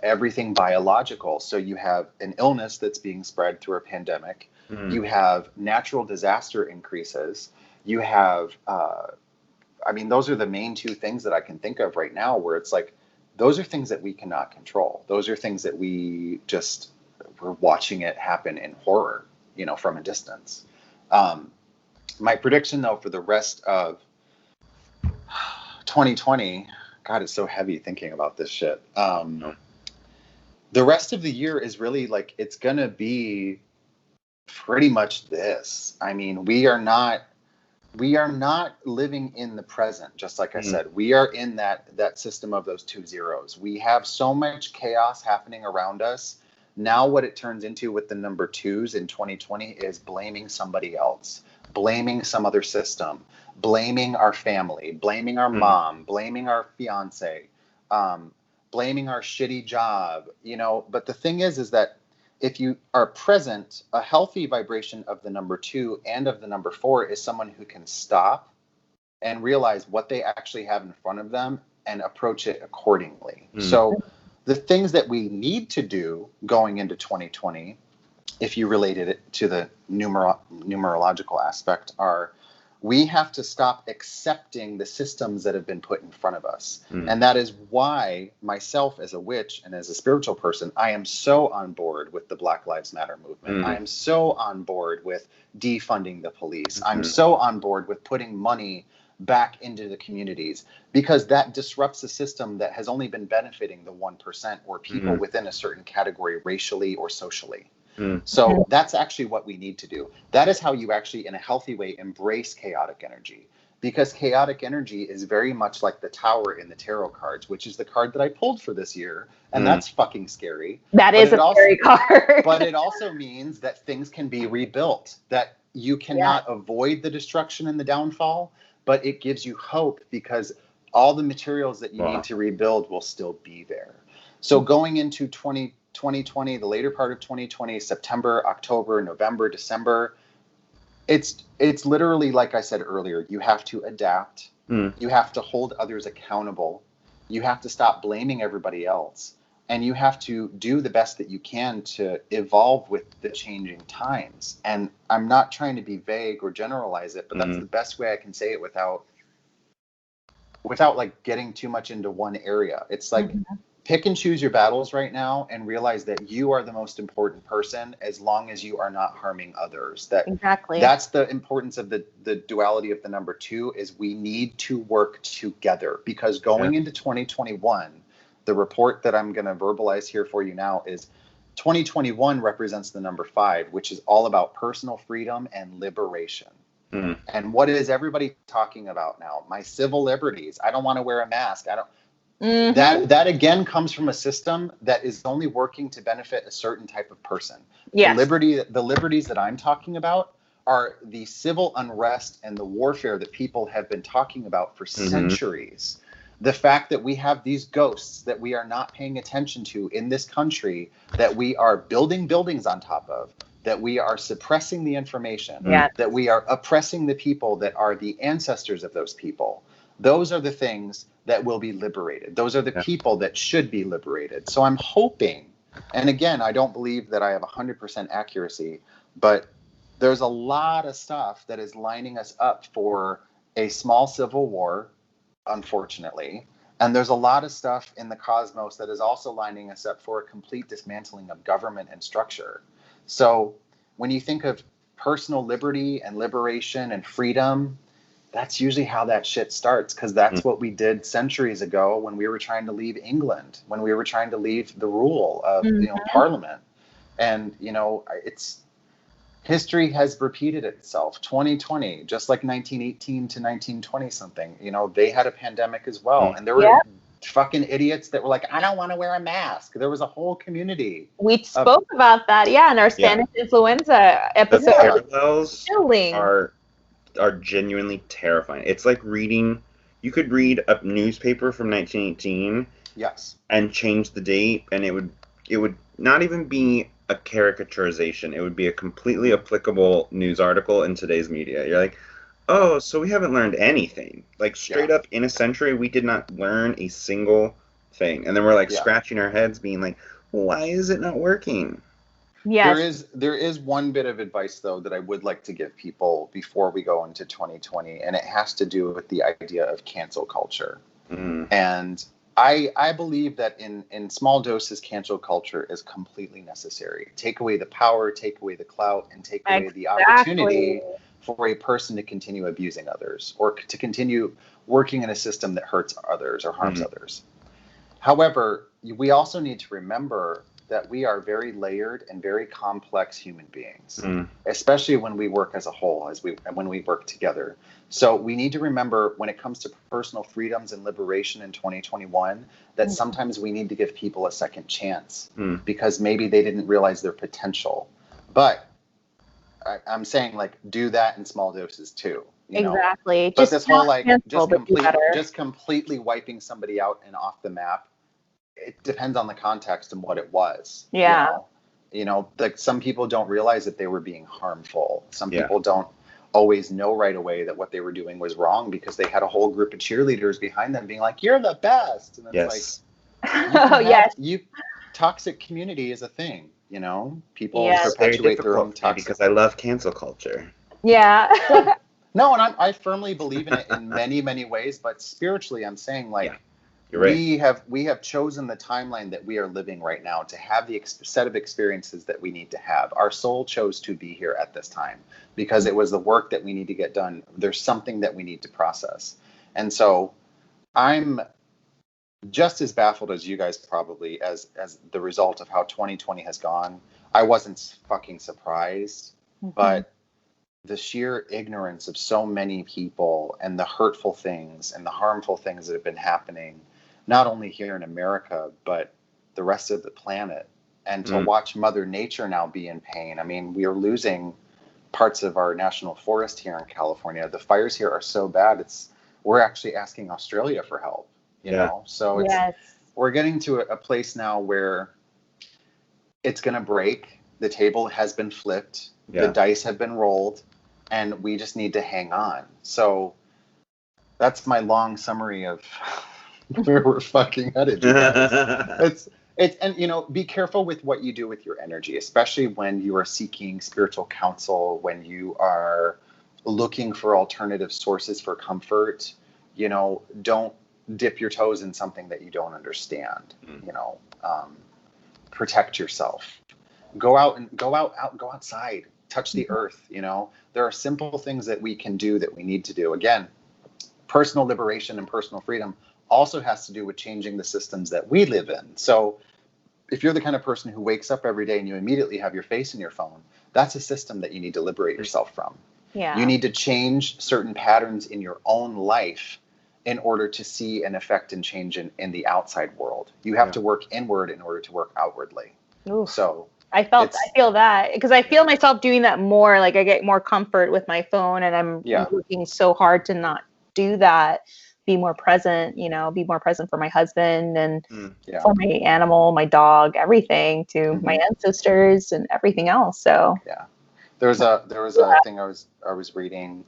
everything biological. So you have an illness that's being spread through a pandemic. You have natural disaster increases. You have, I mean, those are the main two things that I can think of right now where it's like, those are things that we cannot control. Those are things that we're watching it happen in horror, you know, from a distance. My prediction, though, for the rest of 2020, God, it's so heavy thinking about this shit. The rest of the year is really like, it's going to be pretty much this. I mean, we are not living in the present. Just like I said, we are in that system of those 2 zeros. We have so much chaos happening around us. Now what it turns into with the number 2s in 2020 is blaming somebody else, blaming some other system, blaming our family, blaming our mom, blaming our fiance, blaming our shitty job, you know. But the thing is that if you are present, a healthy vibration of the number 2 and of the number 4 is someone who can stop and realize what they actually have in front of them and approach it accordingly. So the things that we need to do going into 2020, if you related it to the numerological aspect, are we have to stop accepting the systems that have been put in front of us. And that is why myself as a witch and as a spiritual person, I am so on board with the Black Lives Matter movement. I am so on board with defunding the police. I'm so on board with putting money back into the communities, because that disrupts a system that has only been benefiting the 1% or people within a certain category racially or socially. So that's actually what we need to do. That is how you actually, in a healthy way, embrace chaotic energy. Because chaotic energy is very much like the Tower in the tarot cards, which is the card that I pulled for this year. And that's fucking scary. That is a scary card. But it also means that things can be rebuilt, that you cannot avoid the destruction and the downfall, but it gives you hope because all the materials that you need to rebuild will still be there. So going into 2020, the later part of 2020, September, October, November, December, it's literally, like I said earlier, you have to adapt. You have to hold others accountable. You have to stop blaming everybody else. And you have to do the best that you can to evolve with the changing times. And I'm not trying to be vague or generalize it, but that's the best way I can say it without like getting too much into one area. It's like, pick and choose your battles right now and realize that you are the most important person as long as you are not harming others. That's the importance of the duality of the number 2 is we need to work together, because going into 2021, the report that I'm going to verbalize here for you now is 2021 represents the number 5, which is all about personal freedom and liberation. And what is everybody talking about now? My civil liberties. I don't want to wear a mask. That again comes from a system that is only working to benefit a certain type of person. The liberties that I'm talking about are the civil unrest and the warfare that people have been talking about for centuries. The fact that we have these ghosts that we are not paying attention to in this country, that we are building buildings on top of, that we are suppressing the information, that we are oppressing the people that are the ancestors of those people. Those are the things that will be liberated. Those are the people that should be liberated. So I'm hoping, and again, I don't believe that I have 100% accuracy, but there's a lot of stuff that is lining us up for a small civil war, unfortunately. And there's a lot of stuff in the cosmos that is also lining us up for a complete dismantling of government and structure. So when you think of personal liberty and liberation and freedom, that's usually how that shit starts, because that's what we did centuries ago when we were trying to leave England, when we were trying to leave the rule of Parliament. And it's history has repeated itself. 2020, just like 1918 to 1920 something, they had a pandemic as well, and there were fucking idiots that were like, I don't want to wear a mask. There was a whole community. We spoke about that, in our Spanish influenza episode. The parallels are genuinely terrifying. It's like you could read a newspaper from 1918 and change the date, and it would not even be a caricaturization. It would be a completely applicable news article in today's media. You're like, oh, so we haven't learned anything. Like, straight up, in a century, we did not learn a single thing. And then we're like Yeah. scratching our heads being like, why is it not working? Yes. There is one bit of advice though that I would like to give people before we go into 2020, and it has to do with the idea of cancel culture. And I believe that in small doses, cancel culture is completely necessary. Take away the power, take away the clout, and take away the opportunity for a person to continue abusing others or to continue working in a system that hurts others or harms others. However, we also need to remember that we are very layered and very complex human beings, especially when we work as a whole, when we work together. So we need to remember when it comes to personal freedoms and liberation in 2021, that sometimes we need to give people a second chance because maybe they didn't realize their potential. But I'm saying, like, do that in small doses too. You know? Exactly. But this whole like just completely wiping somebody out and off the map, it depends on the context and what it was. Yeah. You know, like some people don't realize that they were being harmful. Some people don't always know right away that what they were doing was wrong because they had a whole group of cheerleaders behind them being like, "You're the best." And it's like, toxic community is a thing. You know, people perpetuate their own toxic. Because I love cancel culture. Yeah. No, and I firmly believe in it in many, many ways. But spiritually, I'm saying like. You're right. We have chosen the timeline that we are living right now to have the set of experiences that we need to have. Our soul chose to be here at this time because it was the work that we need to get done. There's something that we need to process. And so I'm just as baffled as you guys probably as the result of how 2020 has gone. I wasn't fucking surprised, but the sheer ignorance of so many people and the hurtful things and the harmful things that have been happening, not only here in America, but the rest of the planet. And to watch Mother Nature now be in pain. I mean, we are losing parts of our national forest here in California. The fires here are so bad. We're actually asking Australia for help, you know? So we're getting to a place now where it's going to break. The table has been flipped. The dice have been rolled, and we just need to hang on. So that's my long summary of where we're fucking headed. And you know, be careful with what you do with your energy, especially when you are seeking spiritual counsel, when you are looking for alternative sources for comfort. You know, don't dip your toes in something that you don't understand. You know, protect yourself. Go outside, touch the earth. You know, there are simple things that we can do that we need to do. Again, personal liberation and personal freedom also has to do with changing the systems that we live in. So if you're the kind of person who wakes up every day and you immediately have your face in your phone, that's a system that you need to liberate yourself from. You need to change certain patterns in your own life in order to see an effect and change in the outside world. You have to work inward in order to work outwardly. So I feel that because I feel myself doing that more. Like I get more comfort with my phone, and I'm working so hard to not do that. Be more present, you know, be more present for my husband and for my animal, my dog, everything, to my ancestors and everything else. So there was a thing I was reading.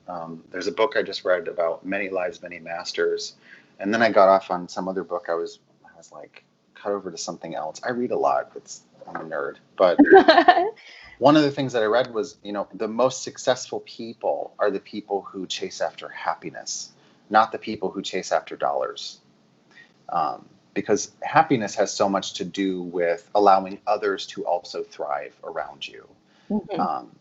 There's a book I just read about many lives, many masters, and then I got off on some other book. I was like cut over to something else. I read a lot. I'm a nerd, but one of the things that I read was, you know, the most successful people are the people who chase after happiness, not the people who chase after dollars. Because happiness has so much to do with allowing others to also thrive around you.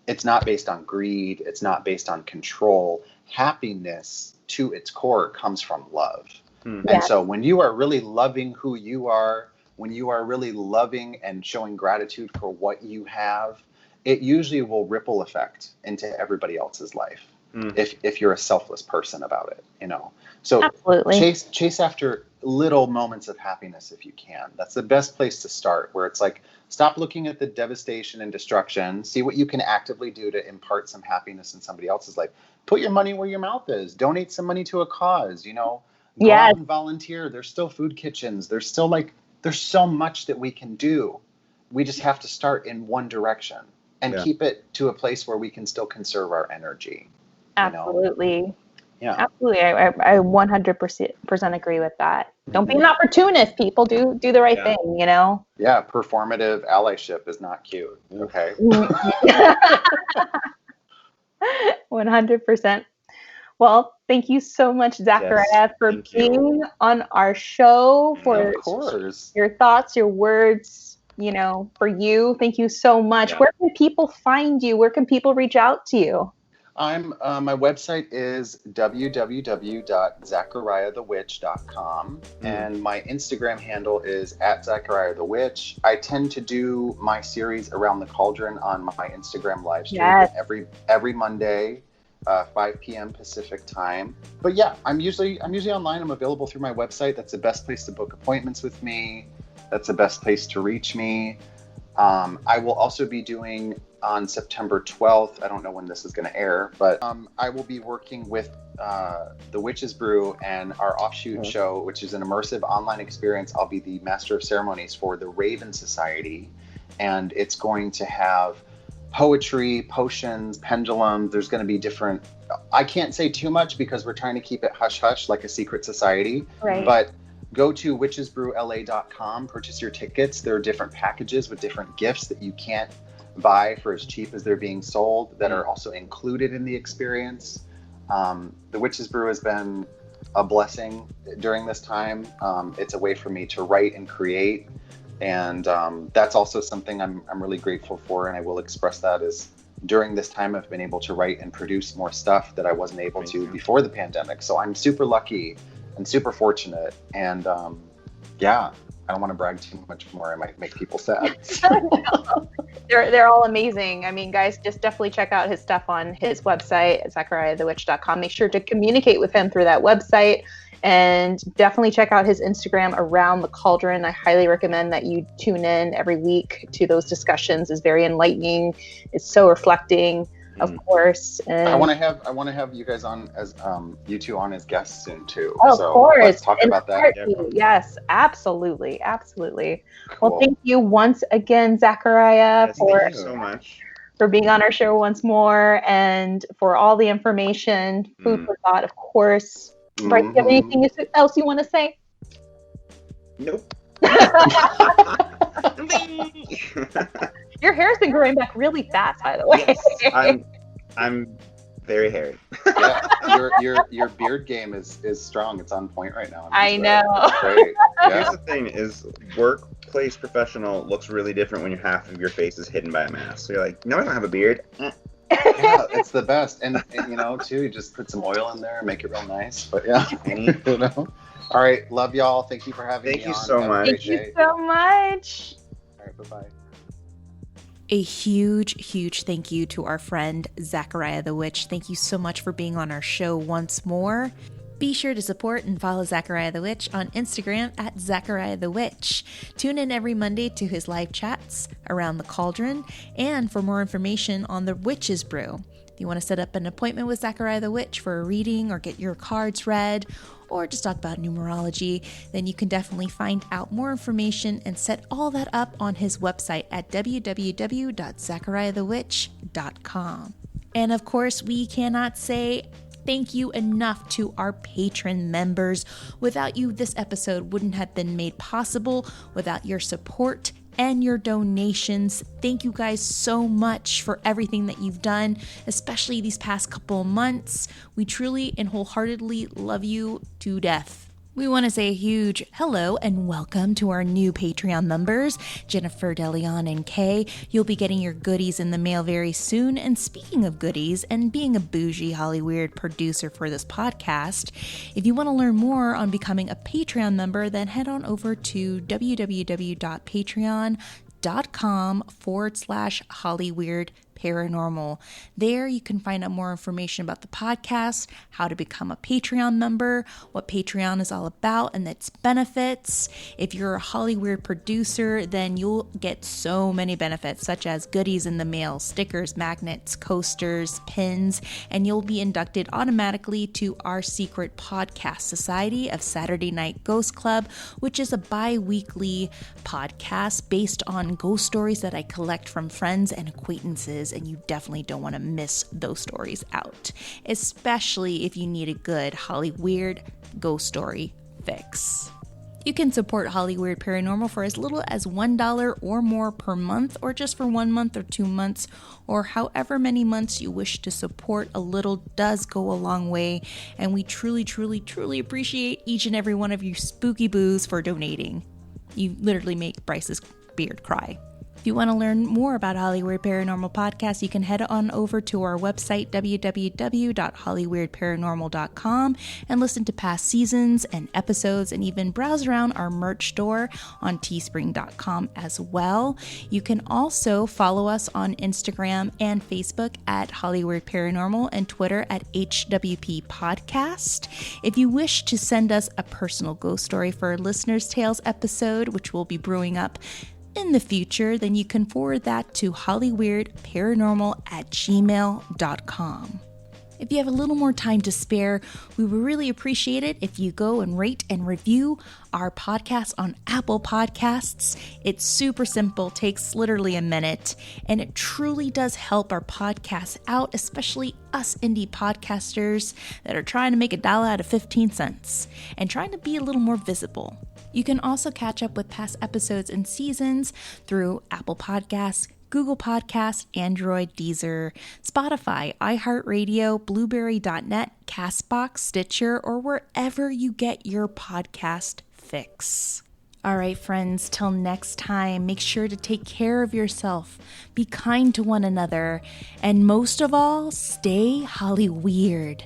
It's not based on greed. It's not based on control. Happiness to its core comes from love. And so when you are really loving who you are, when you are really loving and showing gratitude for what you have, it usually will ripple effect into everybody else's life. If you're a selfless person about it, you know. So chase after little moments of happiness if you can. That's the best place to start, where it's like, stop looking at the devastation and destruction. See what you can actively do to impart some happiness in somebody else's life. Put your money where your mouth is. Donate some money to a cause, you know. Go out and volunteer. There's still food kitchens. There's so much that we can do. We just have to start in one direction and keep it to a place where we can still conserve our energy. Absolutely. Yeah. Absolutely. I 100% agree with that. Don't be an opportunist, people. Do the right thing, you know? Yeah, performative allyship is not cute. Okay. 100%. Well, thank you so much, Zachariah, for being on our show, for of course. your thoughts, your words, you know, for you. Thank you so much. Where can people find you? Where can people reach out to you? My website is www.zachariahthewitch.com, and my Instagram handle is @ZachariahTheWitch. I tend to do my series around the cauldron on my Instagram live stream every Monday, 5 p.m. Pacific time. But yeah, I'm usually online. I'm available through my website. That's the best place to book appointments with me. That's the best place to reach me. I will also be doing on September 12th, I don't know when this is going to air, but I will be working with the Witch's Brew and our offshoot show, which is an immersive online experience. I'll be the Master of Ceremonies for the Raven Society, and it's going to have poetry, potions, pendulums. There's going to be different, I can't say too much because we're trying to keep it hush-hush like a secret society, but go to witchesbrewla.com, purchase your tickets. There are different packages with different gifts that you can't buy for as cheap as they're being sold that are also included in the experience. The Witch's Brew has been a blessing during this time. It's a way for me to write and create, and that's also something I'm really grateful for, and I will express that as during this time I've been able to write and produce more stuff that I wasn't able to before the pandemic. So I'm super lucky and super fortunate, and I don't want to brag too much more. I might make people sad. They're all amazing. I mean, guys, just definitely check out his stuff on his website at ZachariahTheWitch.com. Make sure to communicate with him through that website, and definitely check out his Instagram, Around the Cauldron. I highly recommend that you tune in every week to those discussions. It's very enlightening. It's so reflecting. Of course. And I want to have you guys on as you two on as guests soon too. Of course. Let's talk about that. Yes, absolutely. Cool. Well, thank you once again, Zachariah, thank you so much for being on our show once more, and for all the information, food for thought, of course. Right? Do you have anything else you want to say? Nope. Your hair's been growing back really fast, by the way. Yes, I'm very hairy. Your beard game is strong. It's on point right now. I know. Great. Yeah. Here's the thing: is workplace professional looks really different when half of your face is hidden by a mask. So you're like, no, I don't have a beard. Yeah, it's the best, and you know, too, you just put some oil in there and make it real nice. But yeah, you know. All right, love y'all. Thank you for having me. Thank you so much. Thank you so much. All right, bye-bye. A huge thank you to our friend Zachariah the Witch. Thank you so much for being on our show once more. Be sure to support and follow Zachariah the Witch on Instagram at Zachariah the Witch. Tune in every Monday to his live chats around the cauldron, and for more information on the Witch's Brew. If you want to set up an appointment with Zachariah the Witch for a reading or get your cards read, or just talk about numerology, then you can definitely find out more information and set all that up on his website at www.zachariahthewitch.com. And of course, we cannot say thank you enough to our patron members. Without you, this episode wouldn't have been made possible. Without your support and your donations, thank you guys so much for everything that you've done, especially these past couple months. We truly and wholeheartedly love you to death. We want to say a huge hello and welcome to our new Patreon members, Jennifer, DeLeon, and Kay. You'll be getting your goodies in the mail very soon. And speaking of goodies, and being a bougie Hollyweird producer for this podcast, if you want to learn more on becoming a Patreon member, then head on over to www.patreon.com/Hollyweird Paranormal. There you can find out more information about the podcast, how to become a Patreon member, what Patreon is all about and its benefits. If you're a Hollyweird producer, then you'll get so many benefits, such as goodies in the mail, stickers, magnets, coasters, pins, and you'll be inducted automatically to our secret podcast, Society of Saturday Night Ghost Club, which is a bi-weekly podcast based on ghost stories that I collect from friends and acquaintances. is, and you definitely don't want to miss those stories out, especially if you need a good Hollyweird ghost story fix. You can support Hollyweird Paranormal for as little as $1 or more per month, or just for 1 month or 2 months, or however many months you wish to support. A little does go a long way, and we truly, truly, truly appreciate each and every one of you spooky boos for donating. You literally make Bryce's beard cry. If you want to learn more about Hollyweird Paranormal Podcast, you can head on over to our website, www.hollyweirdparanormal.com, and listen to past seasons and episodes, and even browse around our merch store on teespring.com as well. You can also follow us on Instagram and Facebook at Hollyweird Paranormal, and Twitter at HWP Podcast. If you wish to send us a personal ghost story for a Listener's Tales episode, which will be brewing up in the future, then you can forward that to hollyweirdparanormal@gmail.com. If you have a little more time to spare, we would really appreciate it if you go and rate and review our podcast on Apple Podcasts. It's super simple, takes literally a minute, and it truly does help our podcast out, especially us indie podcasters that are trying to make $1 out of 15 cents and trying to be a little more visible. You can also catch up with past episodes and seasons through Apple Podcasts, Google Podcasts, Android, Deezer, Spotify, iHeartRadio, Blueberry.net, Castbox, Stitcher, or wherever you get your podcast fix. All right, friends, till next time, make sure to take care of yourself, be kind to one another, and most of all, stay Hollyweird.